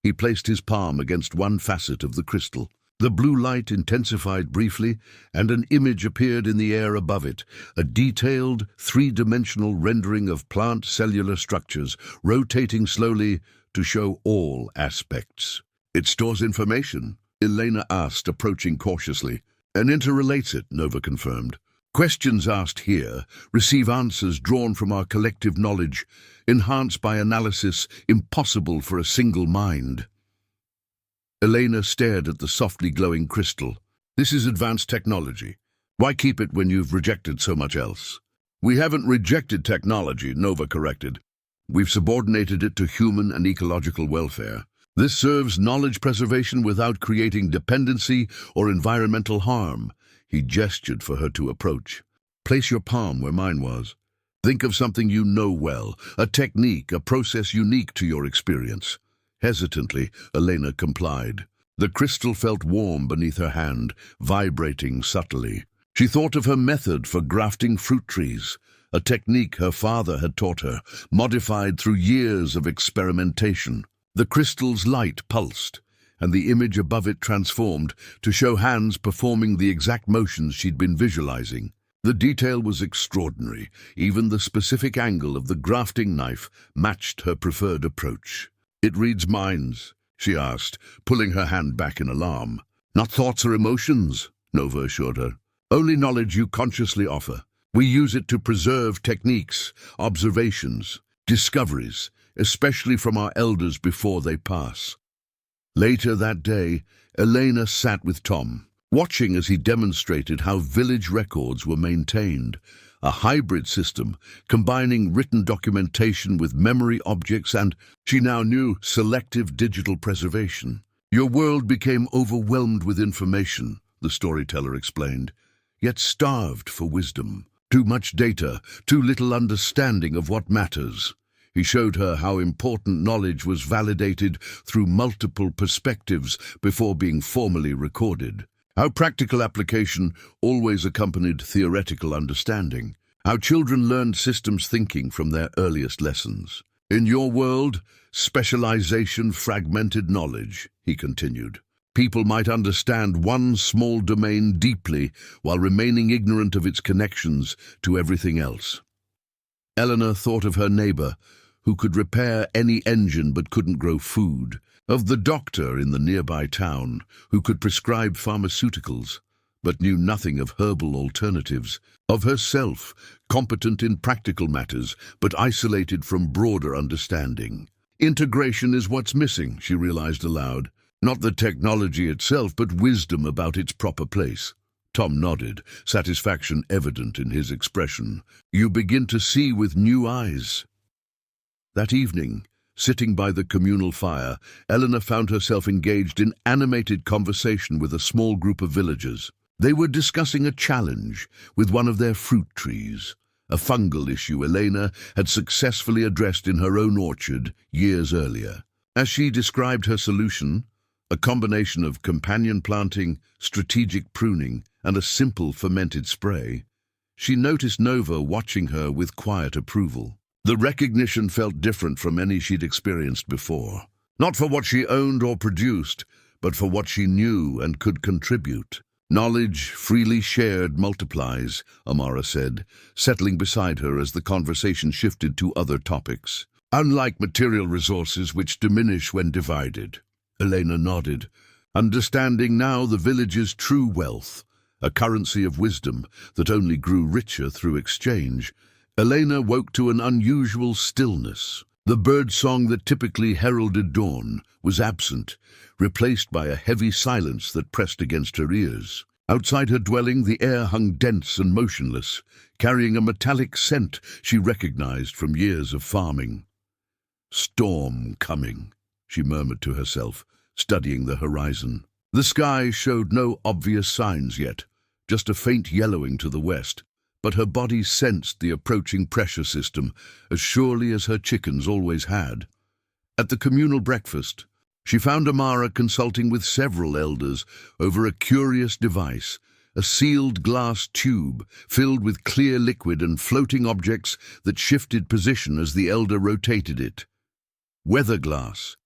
He placed his palm against one facet of the crystal. The blue light intensified briefly, and an image appeared in the air above it, a detailed, three-dimensional rendering of plant cellular structures, rotating slowly to show all aspects. It stores information, Elena asked, approaching cautiously. And interrelates it, Nova confirmed. Questions asked here receive answers drawn from our collective knowledge, enhanced by analysis impossible for a single mind. Elena stared at the softly glowing crystal. This is advanced technology. Why keep it when you've rejected so much else? We haven't rejected technology, Nova corrected. We've subordinated it to human and ecological welfare. This serves knowledge preservation without creating dependency or environmental harm. He gestured for her to approach. Place your palm where mine was. Think of something you know well, a technique, a process unique to your experience. Hesitantly, Elena complied. The crystal felt warm beneath her hand, vibrating subtly. She thought of her method for grafting fruit trees, a technique her father had taught her, modified through years of experimentation. The crystal's light pulsed, and the image above it transformed to show hands performing the exact motions she'd been visualizing. The detail was extraordinary. Even the specific angle of the grafting knife matched her preferred approach. "It reads minds?" she asked, pulling her hand back in alarm. "Not thoughts or emotions," Nova assured her. "Only knowledge you consciously offer. We use it to preserve techniques, observations, discoveries, especially from our elders before they pass." Later that day, Elena sat with Tom, watching as he demonstrated how village records were maintained, a hybrid system combining written documentation with memory objects and, she now knew, selective digital preservation. "Your world became overwhelmed with information," the storyteller explained, "yet starved for wisdom. Too much data, too little understanding of what matters." He showed her how important knowledge was validated through multiple perspectives before being formally recorded. How practical application always accompanied theoretical understanding. How children learned systems thinking from their earliest lessons. "In your world, specialization fragmented knowledge," he continued. "People might understand one small domain deeply while remaining ignorant of its connections to everything else." Elena thought of her neighbor, who could repair any engine but couldn't grow food, of the doctor in the nearby town, who could prescribe pharmaceuticals, but knew nothing of herbal alternatives, of herself, competent in practical matters, but isolated from broader understanding. Integration is what's missing, she realized aloud. Not the technology itself, but wisdom about its proper place. Tom nodded, satisfaction evident in his expression. "You begin to see with new eyes." That evening, sitting by the communal fire, Elena found herself engaged in animated conversation with a small group of villagers. They were discussing a challenge with one of their fruit trees, a fungal issue Elena had successfully addressed in her own orchard years earlier. As she described her solution, a combination of companion planting, strategic pruning, and a simple fermented spray, she noticed Nova watching her with quiet approval. The recognition felt different from any she'd experienced before. Not for what she owned or produced, but for what she knew and could contribute. "Knowledge freely shared multiplies," Amara said, settling beside her as the conversation shifted to other topics. "Unlike material resources which diminish when divided." Elena nodded, understanding now the village's true wealth, a currency of wisdom that only grew richer through exchange. Elena woke to an unusual stillness. The birdsong that typically heralded dawn was absent, replaced by a heavy silence that pressed against her ears. Outside her dwelling, the air hung dense and motionless, carrying a metallic scent she recognized from years of farming. "Storm coming," she murmured to herself, studying the horizon. The sky showed no obvious signs yet, just a faint yellowing to the west, but her body sensed the approaching pressure system as surely as her chickens always had. At the communal breakfast, she found Amara consulting with several elders over a curious device, a sealed glass tube filled with clear liquid and floating objects that shifted position as the elder rotated it. "Weather glass,"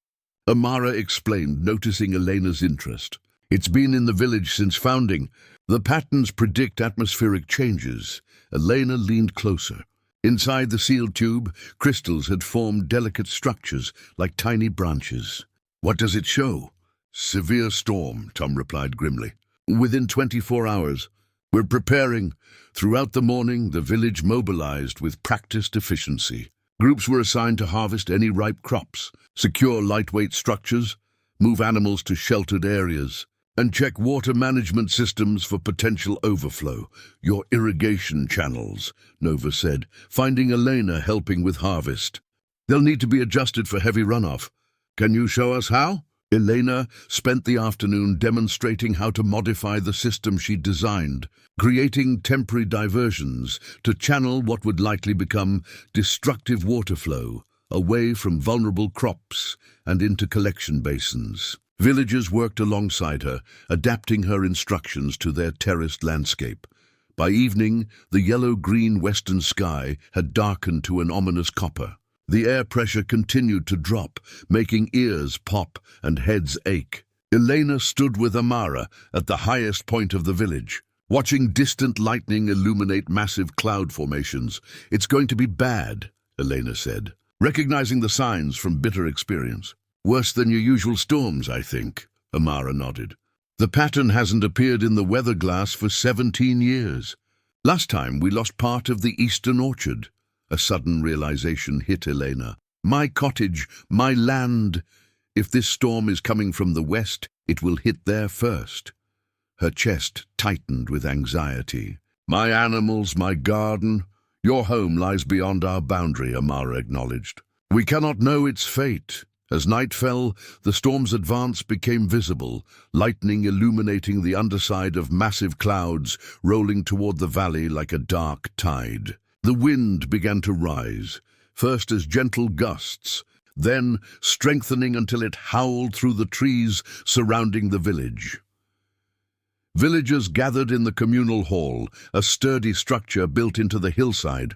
Amara explained, noticing Elena's interest. "It's been in the village since founding. The patterns predict atmospheric changes." Elena leaned closer. Inside the sealed tube, crystals had formed delicate structures like tiny branches. "What does it show?" "Severe storm," Tom replied grimly. "Within 24 hours. We're preparing." Throughout the morning, the village mobilized with practiced efficiency. Groups were assigned to harvest any ripe crops, secure lightweight structures, move animals to sheltered areas, and check water management systems for potential overflow. "Your irrigation channels," Nova said, finding Elena helping with harvest. "They'll need to be adjusted for heavy runoff. Can you show us how?" Elena spent the afternoon demonstrating how to modify the system she'd designed, creating temporary diversions to channel what would likely become destructive water flow away from vulnerable crops and into collection basins. Villagers worked alongside her, adapting her instructions to their terraced landscape. By evening, the yellow-green western sky had darkened to an ominous copper. The air pressure continued to drop, making ears pop and heads ache. Elena stood with Amara at the highest point of the village, watching distant lightning illuminate massive cloud formations. "It's going to be bad," Elena said, recognizing the signs from bitter experience. "Worse than your usual storms, I think," Amara nodded. "The pattern hasn't appeared in the weather glass for 17 years. Last time we lost part of the eastern orchard." A sudden realization hit Elena. "My cottage, my land. If this storm is coming from the west, it will hit there first." Her chest tightened with anxiety. "My animals, my garden. Your home lies beyond our boundary," Amara acknowledged. "We cannot know its fate." As night fell, the storm's advance became visible, lightning illuminating the underside of massive clouds rolling toward the valley like a dark tide. The wind began to rise, first as gentle gusts, then strengthening until it howled through the trees surrounding the village. Villagers gathered in the communal hall, a sturdy structure built into the hillside,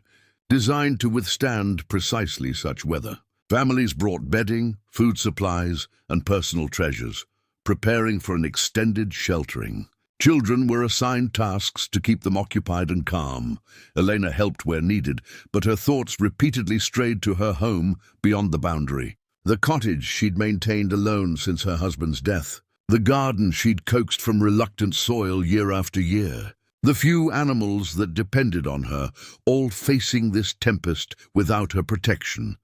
designed to withstand precisely such weather. Families brought bedding, food supplies, and personal treasures, preparing for an extended sheltering. Children were assigned tasks to keep them occupied and calm. Elena helped where needed, but her thoughts repeatedly strayed to her home beyond the boundary. The cottage she'd maintained alone since her husband's death. The garden she'd coaxed from reluctant soil year after year. The few animals that depended on her, all facing this tempest without her protection.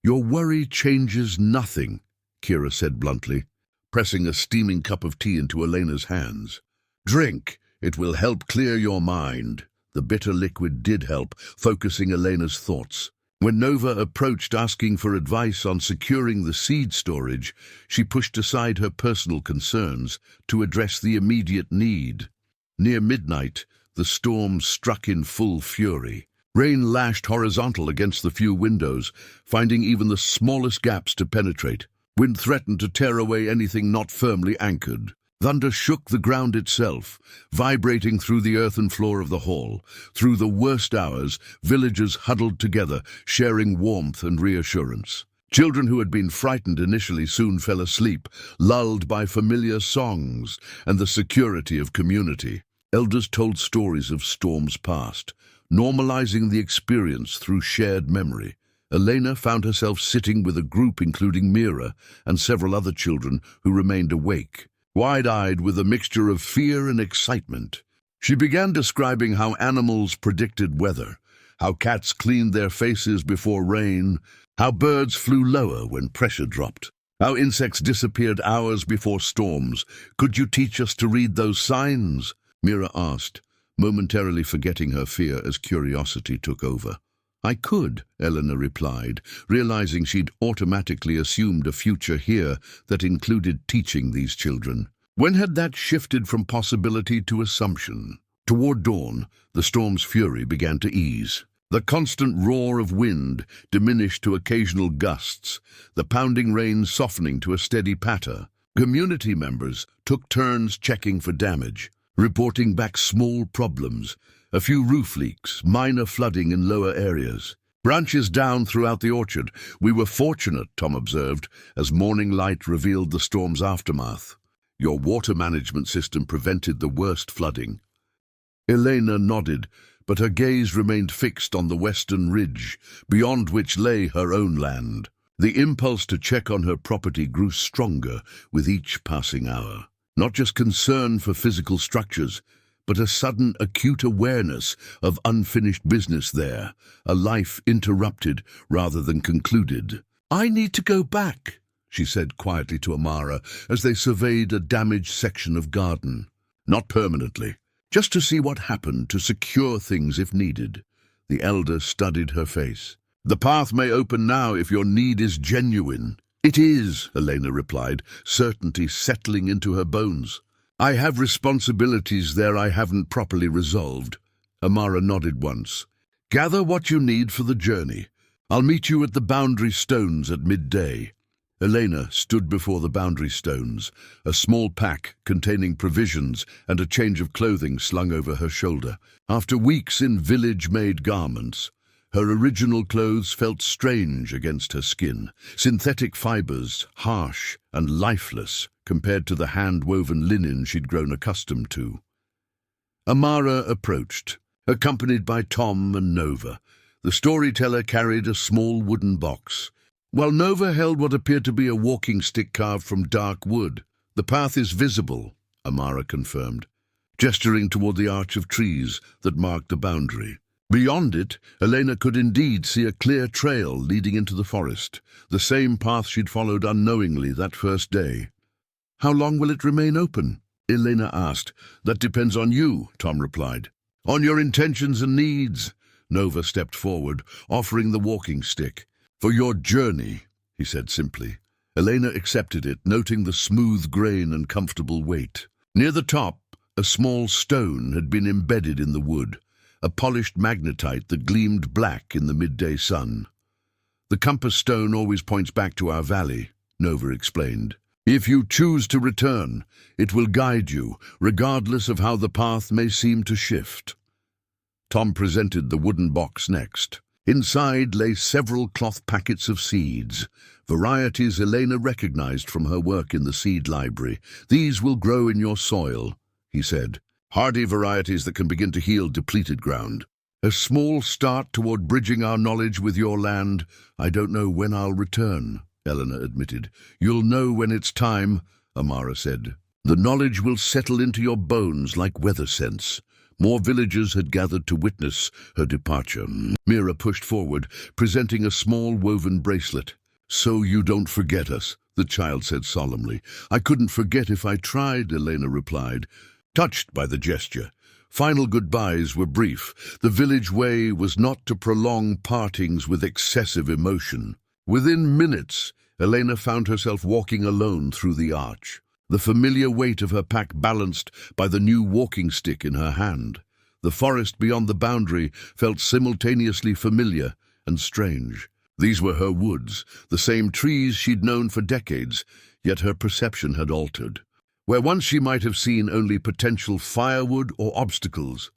"Your worry changes nothing," Kira said bluntly, pressing a steaming cup of tea into Elena's hands. "Drink. It will help clear your mind." The bitter liquid did help, focusing Elena's thoughts. When Nova approached asking for advice on securing the seed storage, she pushed aside her personal concerns to address the immediate need. Near midnight, the storm struck in full fury. Rain lashed horizontal against the few windows, finding even the smallest gaps to penetrate. Wind threatened to tear away anything not firmly anchored. Thunder shook the ground itself, vibrating through the earthen floor of the hall. Through the worst hours, villagers huddled together, sharing warmth and reassurance. Children who had been frightened initially soon fell asleep, lulled by familiar songs and the security of community. Elders told stories of storms past, normalizing the experience through shared memory. Elena found herself sitting with a group including Mira and several other children who remained awake, wide-eyed with a mixture of fear and excitement. She began describing how animals predicted weather, how cats cleaned their faces before rain, how birds flew lower when pressure dropped, how insects disappeared hours before storms. "Could you teach us to read those signs?" Mira asked, momentarily forgetting her fear as curiosity took over. "I could," Elena replied, realizing she'd automatically assumed a future here that included teaching these children. When had that shifted from possibility to assumption? Toward dawn, the storm's fury began to ease. The constant roar of wind diminished to occasional gusts, the pounding rain softening to a steady patter. Community members took turns checking for damage, reporting back small problems, a few roof leaks, minor flooding in lower areas. "Branches down throughout the orchard. We were fortunate," Tom observed, as morning light revealed the storm's aftermath. "Your water management system prevented the worst flooding." Elena nodded, but her gaze remained fixed on the western ridge, beyond which lay her own land. The impulse to check on her property grew stronger with each passing hour. Not just concern for physical structures, but a sudden acute awareness of unfinished business there, a life interrupted rather than concluded. "I need to go back," she said quietly to Amara as they surveyed a damaged section of garden. "Not permanently, just to see what happened, to secure things if needed." The elder studied her face. "The path may open now if your need is genuine." "It is," Elena replied, certainty settling into her bones. "I have responsibilities there I haven't properly resolved." Amara nodded once. "Gather what you need for the journey. I'll meet you at the boundary stones at midday." Elena stood before the boundary stones, a small pack containing provisions and a change of clothing slung over her shoulder. After weeks in village-made garments, her original clothes felt strange against her skin, synthetic fibers, harsh and lifeless compared to the hand-woven linen she'd grown accustomed to. Amara approached, accompanied by Tom and Nova. The storyteller carried a small wooden box, while Nova held what appeared to be a walking stick carved from dark wood. "The path is visible," Amara confirmed, gesturing toward the arch of trees that marked the boundary. Beyond it, Elena could indeed see a clear trail leading into the forest, the same path she'd followed unknowingly that first day. "How long will it remain open?" Elena asked. "That depends on you," Tom replied. "On your intentions and needs." Nova stepped forward, offering the walking stick. "For your journey," he said simply. Elena accepted it, noting the smooth grain and comfortable weight. Near the top, a small stone had been embedded in the wood, a polished magnetite that gleamed black in the midday sun. "The compass stone always points back to our valley," Nova explained. "If you choose to return, it will guide you, regardless of how the path may seem to shift." Tom presented the wooden box next. Inside lay several cloth packets of seeds, varieties Elena recognized from her work in the seed library. "These will grow in your soil," he said. "Hardy varieties that can begin to heal depleted ground. A small start toward bridging our knowledge with your land. I don't know when I'll return," Elena admitted. "You'll know when it's time," Amara said. "The knowledge will settle into your bones like weather sense." More villagers had gathered to witness her departure. Mira pushed forward, presenting a small woven bracelet. "So you don't forget us," the child said solemnly. "I couldn't forget if I tried," Elena replied, touched by the gesture. Final goodbyes were brief. The village way was not to prolong partings with excessive emotion. Within minutes, Elena found herself walking alone through the arch, the familiar weight of her pack balanced by the new walking stick in her hand. The forest beyond the boundary felt simultaneously familiar and strange. These were her woods, the same trees she'd known for decades, yet her perception had altered. Where once she might have seen only potential firewood or obstacles,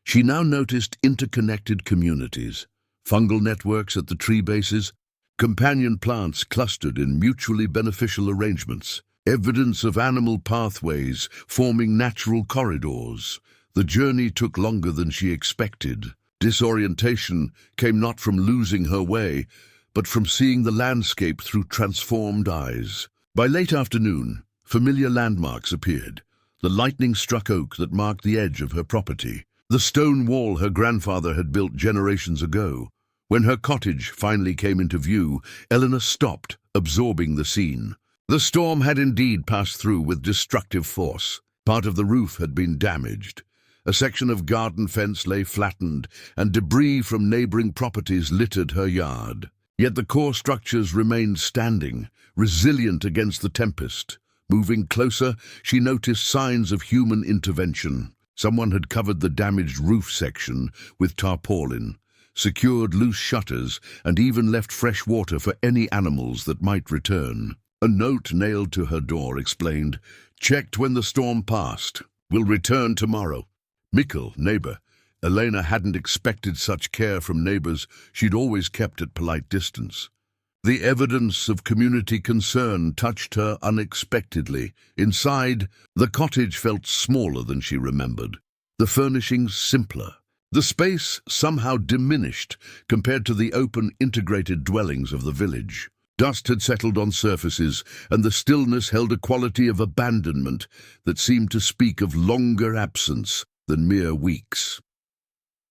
she now noticed interconnected communities, fungal networks at the tree bases, companion plants clustered in mutually beneficial arrangements, evidence of animal pathways forming natural corridors. The journey took longer than she expected. Disorientation came not from losing her way, but from seeing the landscape through transformed eyes. By late afternoon, familiar landmarks appeared. The lightning-struck oak that marked the edge of her property, the stone wall her grandfather had built generations ago. When her cottage finally came into view, Elena stopped, absorbing the scene. The storm had indeed passed through with destructive force. Part of the roof had been damaged. A section of garden fence lay flattened, and debris from neighboring properties littered her yard. Yet the core structures remained standing, resilient against the tempest. Moving closer, she noticed signs of human intervention. Someone had covered the damaged roof section with tarpaulin, secured loose shutters, and even left fresh water for any animals that might return. A note nailed to her door explained, "Checked when the storm passed. Will return tomorrow." Mikkel, neighbor. Elena hadn't expected such care from neighbors she'd always kept at polite distance. The evidence of community concern touched her unexpectedly. Inside, the cottage felt smaller than she remembered, the furnishings simpler. The space somehow diminished compared to the open, integrated dwellings of the village. Dust had settled on surfaces, and the stillness held a quality of abandonment that seemed to speak of longer absence than mere weeks.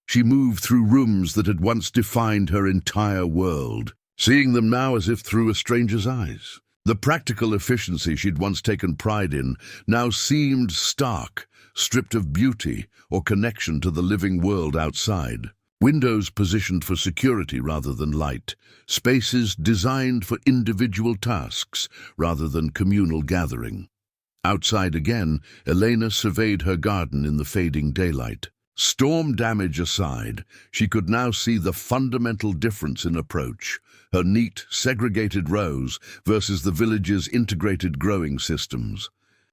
She moved through rooms that had once defined her entire world, seeing them now as if through a stranger's eyes. The practical efficiency she'd once taken pride in now seemed stark, stripped of beauty or connection to the living world outside. Windows positioned for security rather than light, spaces designed for individual tasks rather than communal gathering. Outside again, Elena surveyed her garden in the fading daylight. Storm damage aside, she could now see the fundamental difference in approach, her neat, segregated rows versus the village's integrated growing systems.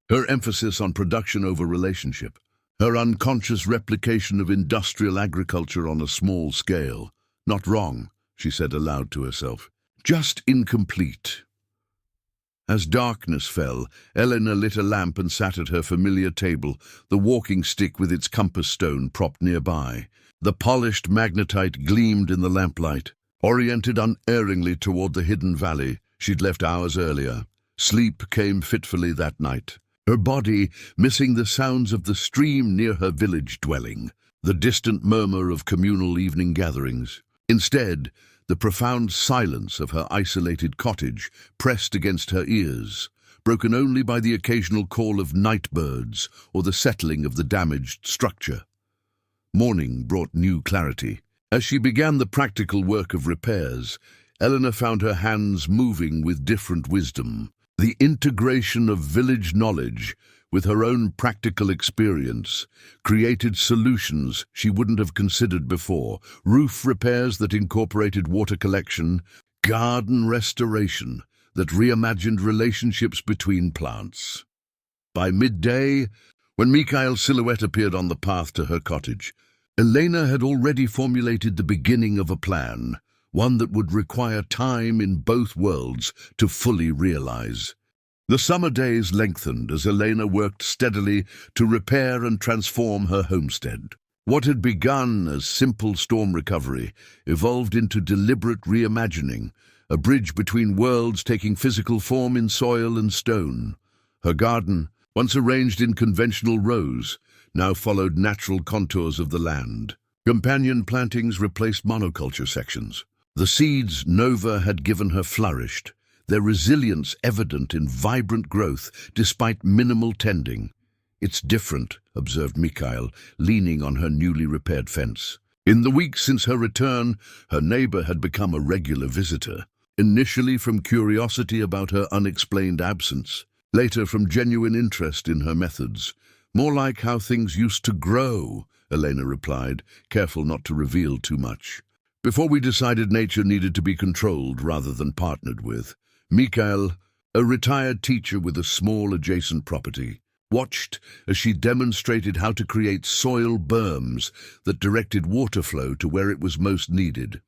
Her emphasis on production over relationship. Her unconscious replication of industrial agriculture on a small scale. Not wrong, she said aloud to herself. Just incomplete. As darkness fell, Elena lit a lamp and sat at her familiar table, the walking stick with its compass stone propped nearby. The polished magnetite gleamed in the lamplight, oriented unerringly toward the hidden valley she'd left hours earlier. Sleep came fitfully that night, her body missing the sounds of the stream near her village dwelling, the distant murmur of communal evening gatherings. Instead, the profound silence of her isolated cottage pressed against her ears, broken only by the occasional call of night birds or the settling of the damaged structure. Morning brought new clarity. As she began the practical work of repairs, Elena found her hands moving with different wisdom. The integration of village knowledge with her own practical experience created solutions she wouldn't have considered before. Roof repairs that incorporated water collection, garden restoration that reimagined relationships between plants. By midday, when Mikhail's silhouette appeared on the path to her cottage, Elena had already formulated the beginning of a plan, one that would require time in both worlds to fully realize. The summer days lengthened as Elena worked steadily to repair and transform her homestead. What had begun as simple storm recovery evolved into deliberate reimagining, a bridge between worlds taking physical form in soil and stone. Her garden, once arranged in conventional rows, now followed natural contours of the land. Companion plantings replaced monoculture sections. The seeds Nova had given her flourished, their resilience evident in vibrant growth despite minimal tending. "It's different," observed Mikhail, leaning on her newly repaired fence. In the weeks since her return, her neighbor had become a regular visitor, initially from curiosity about her unexplained absence, later from genuine interest in her methods. "More like how things used to grow," Elena replied, careful not to reveal too much. "Before we decided nature needed to be controlled rather than partnered with." Mikhail, a retired teacher with a small adjacent property, watched as she demonstrated how to create soil berms that directed water flow to where it was most needed.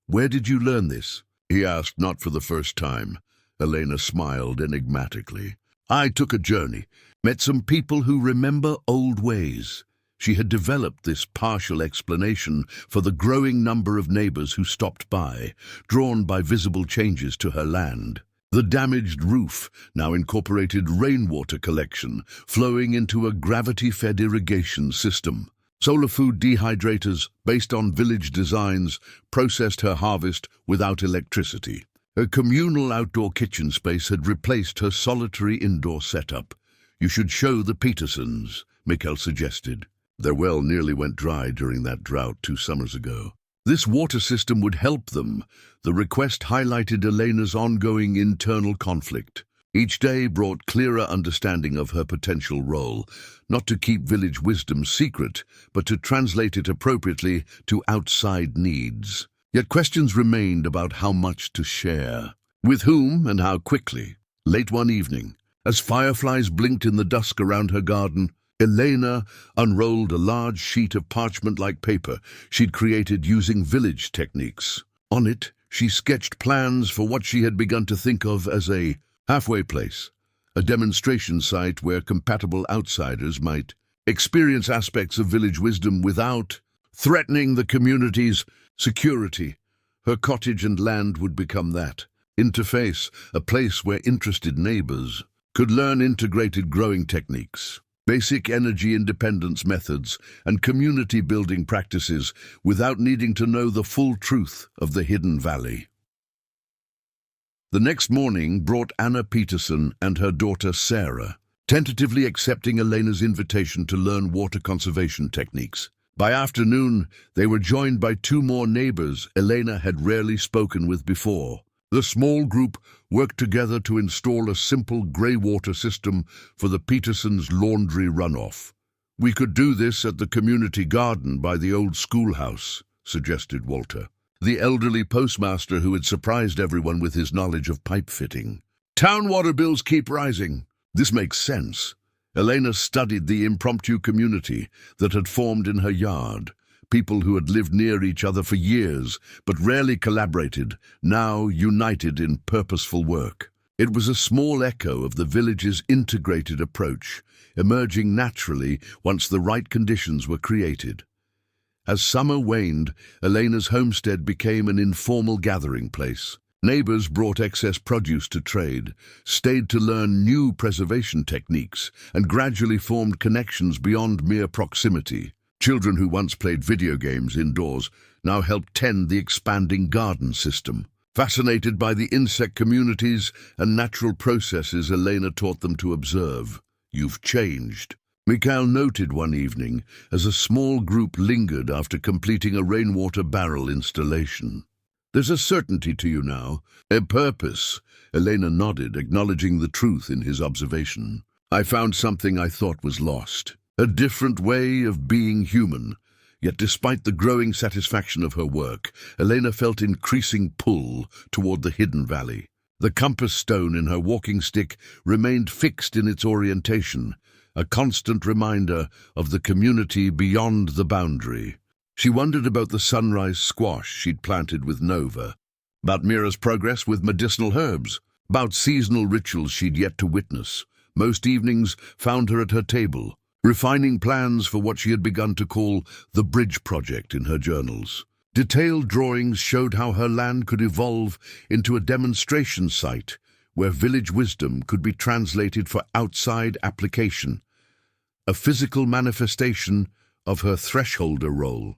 "Where did you learn this?" he asked, not for the first time. Elena smiled enigmatically. "I took a journey, met some people who remember old ways." She had developed this partial explanation for the growing number of neighbors who stopped by, drawn by visible changes to her land. The damaged roof now incorporated rainwater collection, flowing into a gravity-fed irrigation system. Solar food dehydrators, based on village designs, processed her harvest without electricity. Her communal outdoor kitchen space had replaced her solitary indoor setup. "You should show the Petersons," Mikhail suggested. Their well nearly went dry during that drought 2 summers ago. This water system would help them. The request highlighted Elena's ongoing internal conflict. Each day brought clearer understanding of her potential role, not to keep village wisdom secret, but to translate it appropriately to outside needs. Yet questions remained about how much to share. With whom and how quickly? Late one evening, as fireflies blinked in the dusk around her garden, Elena unrolled a large sheet of parchment-like paper she'd created using village techniques. On it, she sketched plans for what she had begun to think of as a halfway place, a demonstration site where compatible outsiders might experience aspects of village wisdom without threatening the community's security. Her cottage and land would become that interface, a place where interested neighbors could learn integrated growing techniques, basic energy independence methods, and community-building practices without needing to know the full truth of the hidden valley. The next morning brought Anna Peterson and her daughter Sarah, tentatively accepting Elena's invitation to learn water conservation techniques. By afternoon, they were joined by two more neighbors Elena had rarely spoken with before. The small group worked together to install a simple grey water system for the Petersons' laundry runoff. "We could do this at the community garden by the old schoolhouse," suggested Walter, the elderly postmaster who had surprised everyone with his knowledge of pipe fitting. "Town water bills keep rising." This makes sense. Elena studied the impromptu community that had formed in her yard. People who had lived near each other for years, but rarely collaborated, now united in purposeful work. It was a small echo of the village's integrated approach, emerging naturally once the right conditions were created. As summer waned, Elena's homestead became an informal gathering place. Neighbors brought excess produce to trade, stayed to learn new preservation techniques, and gradually formed connections beyond mere proximity. Children who once played video games indoors now helped tend the expanding garden system. Fascinated by the insect communities and natural processes Elena taught them to observe. "You've changed," Mikhail noted one evening as a small group lingered after completing a rainwater barrel installation. "There's a certainty to you now, a purpose." Elena nodded, acknowledging the truth in his observation. "I found something I thought was lost, a different way of being human." Yet despite the growing satisfaction of her work, Elena felt increasing pull toward the hidden valley. The compass stone in her walking stick remained fixed in its orientation, a constant reminder of the community beyond the boundary. She wondered about the sunrise squash she'd planted with Nova, about Mira's progress with medicinal herbs, about seasonal rituals she'd yet to witness. Most evenings found her at her table, refining plans for what she had begun to call the Bridge Project in her journals. Detailed drawings showed how her land could evolve into a demonstration site where village wisdom could be translated for outside application, a physical manifestation of her thresholder role.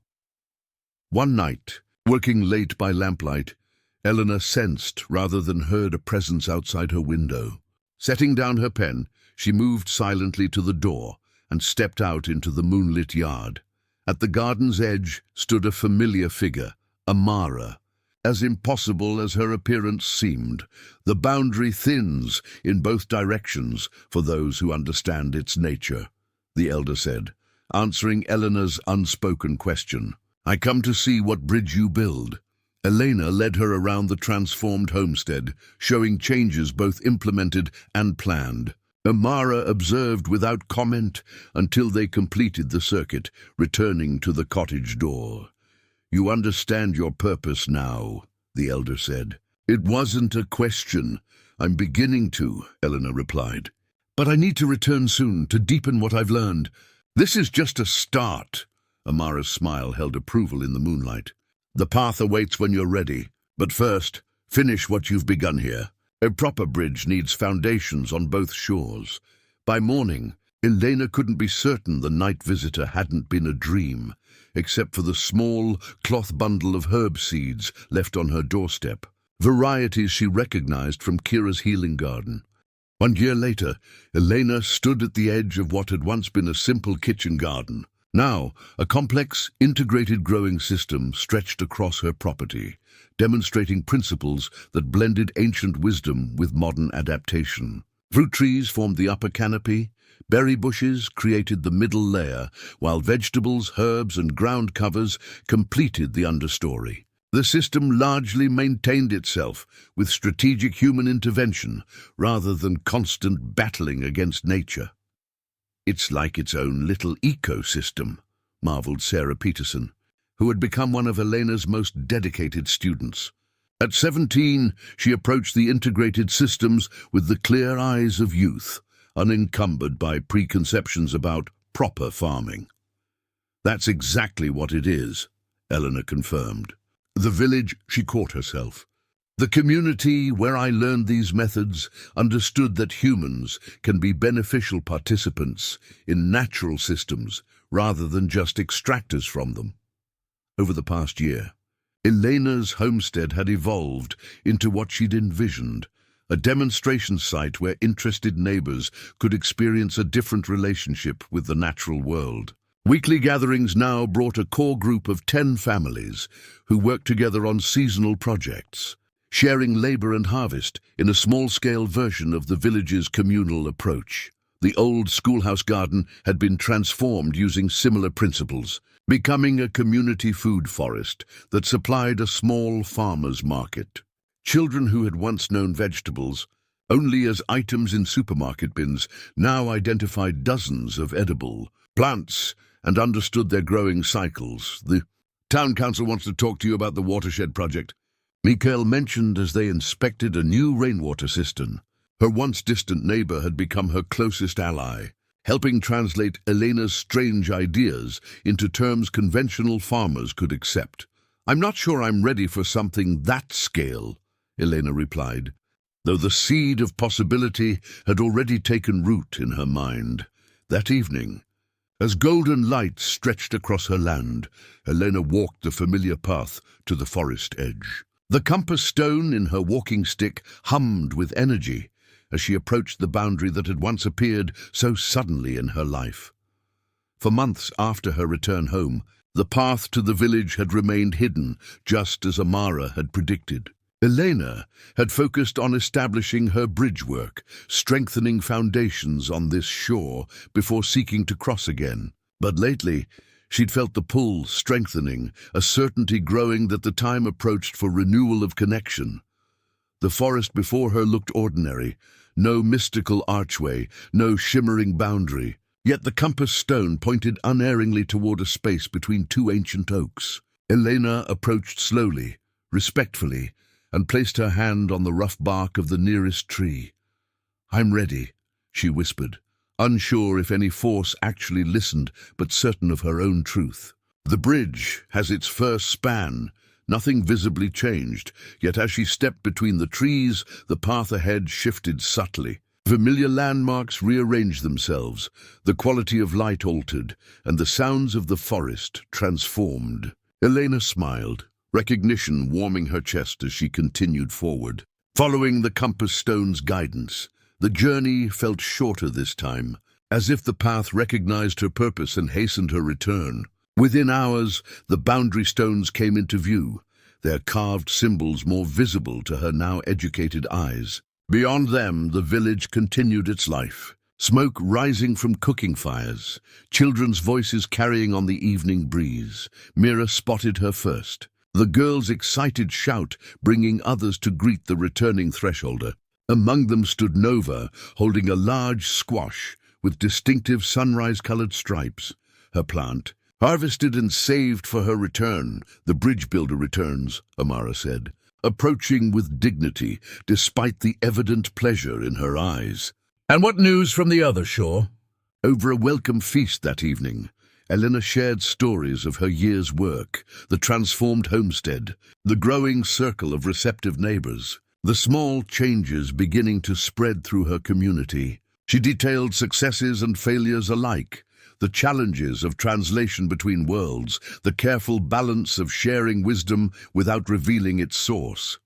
One night, working late by lamplight, Elena sensed rather than heard a presence outside her window. Setting down her pen, she moved silently to the door and stepped out into the moonlit yard. At the garden's edge stood a familiar figure, Amara. As impossible as her appearance seemed, the boundary thins in both directions for those who understand its nature, the elder said, answering Elena's unspoken question. "I come to see what bridge you build." Elena led her around the transformed homestead, showing changes both implemented and planned. Amara observed without comment until they completed the circuit, returning to the cottage door. "You understand your purpose now," the elder said. "It wasn't a question. I'm beginning to," Elena replied. "But I need to return soon to deepen what I've learned." "This is just a start." Amara's smile held approval in the moonlight. "The path awaits when you're ready. But first, finish what you've begun here. A proper bridge needs foundations on both shores." By morning, Elena couldn't be certain the night visitor hadn't been a dream, except for the small cloth bundle of herb seeds left on her doorstep, varieties she recognized from Kira's healing garden. 1 year later, Elena stood at the edge of what had once been a simple kitchen garden. Now, a complex, integrated growing system stretched across her property, demonstrating principles that blended ancient wisdom with modern adaptation. Fruit trees formed the upper canopy, berry bushes created the middle layer, while vegetables, herbs, and ground covers completed the understory. The system largely maintained itself with strategic human intervention rather than constant battling against nature. "It's like its own little ecosystem," marveled Sarah Peterson, who had become one of Elena's most dedicated students. At 17, she approached the integrated systems with the clear eyes of youth, unencumbered by preconceptions about proper farming. "That's exactly what it is," Elena confirmed. "The village," she caught herself. "The community where I learned these methods understood that humans can be beneficial participants in natural systems rather than just extractors from them." Over the past year, Elena's homestead had evolved into what she'd envisioned, a demonstration site where interested neighbors could experience a different relationship with the natural world. Weekly gatherings now brought a core group of 10 families who worked together on seasonal projects, sharing labor and harvest in a small-scale version of the village's communal approach. The old schoolhouse garden had been transformed using similar principles, becoming a community food forest that supplied a small farmer's market. Children who had once known vegetables only as items in supermarket bins now identified dozens of edible plants and understood their growing cycles. The town council wants to talk to you about the watershed project, Mikhail mentioned as they inspected a new rainwater cistern. Her once distant neighbor had become her closest ally, helping translate Elena's strange ideas into terms conventional farmers could accept. "I'm not sure I'm ready for something that scale," Elena replied, though the seed of possibility had already taken root in her mind. That evening, as golden light stretched across her land, Elena walked the familiar path to the forest edge. The compass stone in her walking stick hummed with energy as she approached the boundary that had once appeared so suddenly in her life. For months after her return home, the path to the village had remained hidden, just as Amara had predicted. Elena had focused on establishing her bridge work, strengthening foundations on this shore before seeking to cross again. But lately, she'd felt the pull strengthening, a certainty growing that the time approached for renewal of connection. The forest before her looked ordinary, no mystical archway, no shimmering boundary. Yet the compass stone pointed unerringly toward a space between two ancient oaks. Elena approached slowly, respectfully, and placed her hand on the rough bark of the nearest tree. "I'm ready," she whispered, unsure if any force actually listened, but certain of her own truth. The bridge has its first span. Nothing visibly changed, yet as she stepped between the trees, the path ahead shifted subtly. Familiar landmarks rearranged themselves, the quality of light altered, and the sounds of the forest transformed. Elena smiled, recognition warming her chest as she continued forward. Following the compass stone's guidance, the journey felt shorter this time, as if the path recognized her purpose and hastened her return. Within hours, the boundary stones came into view, their carved symbols more visible to her now educated eyes. Beyond them, the village continued its life, smoke rising from cooking fires, children's voices carrying on the evening breeze. Mira spotted her first, the girl's excited shout bringing others to greet the returning thresholder. Among them stood Nova, holding a large squash with distinctive sunrise-colored stripes. Her plant, harvested and saved for her return, the bridge builder returns, Amara said, approaching with dignity despite the evident pleasure in her eyes. "And what news from the other shore?" Over a welcome feast that evening, Elena shared stories of her year's work, the transformed homestead, the growing circle of receptive neighbors, the small changes beginning to spread through her community. She detailed successes and failures alike, the challenges of translation between worlds, the careful balance of sharing wisdom without revealing its source.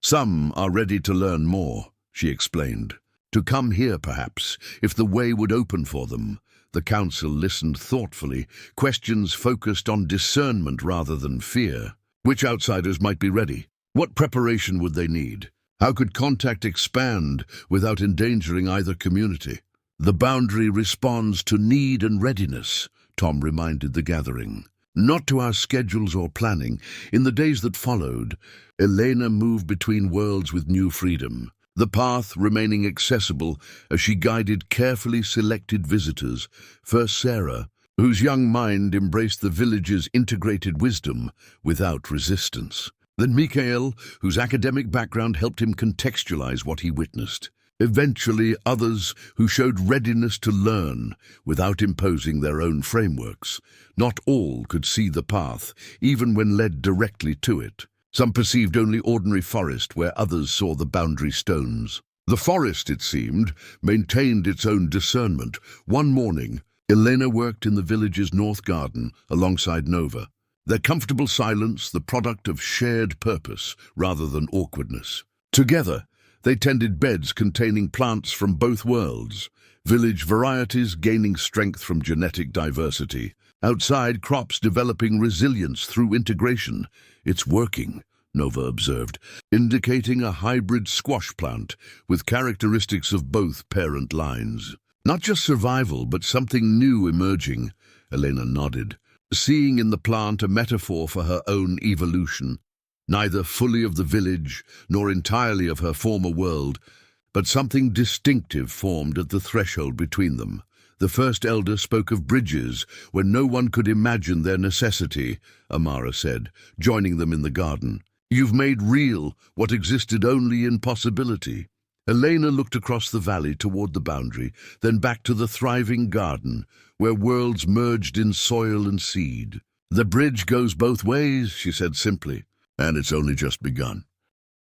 "Some are ready to learn more," she explained. "To come here, perhaps, if the way would open for them." The council listened thoughtfully, questions focused on discernment rather than fear. Which outsiders might be ready? What preparation would they need? How could contact expand without endangering either community? "The boundary responds to need and readiness," Tom reminded the gathering. "Not to our schedules or planning." In the days that followed, Elena moved between worlds with new freedom, the path remaining accessible as she guided carefully selected visitors. First Sarah, whose young mind embraced the village's integrated wisdom without resistance. Then Mikhail, whose academic background helped him contextualize what he witnessed. Eventually, others who showed readiness to learn without imposing their own frameworks. Not all could see the path, even when led directly to it. Some perceived only ordinary forest where others saw the boundary stones. The forest, it seemed, maintained its own discernment. One morning, Elena worked in the village's north garden alongside Nova. Their comfortable silence, the product of shared purpose rather than awkwardness. Together, they tended beds containing plants from both worlds, village varieties gaining strength from genetic diversity. Outside, crops developing resilience through integration. It's working, Nova observed, indicating a hybrid squash plant with characteristics of both parent lines. Not just survival, but something new emerging, Elena nodded, seeing in the plant a metaphor for her own evolution, neither fully of the village nor entirely of her former world, but something distinctive formed at the threshold between them. The first elder spoke of bridges when no one could imagine their necessity, Amara said, joining them in the garden. You've made real what existed only in possibility. Elena looked across the valley toward the boundary, then back to the thriving garden, where worlds merged in soil and seed. The bridge goes both ways, she said simply, and it's only just begun.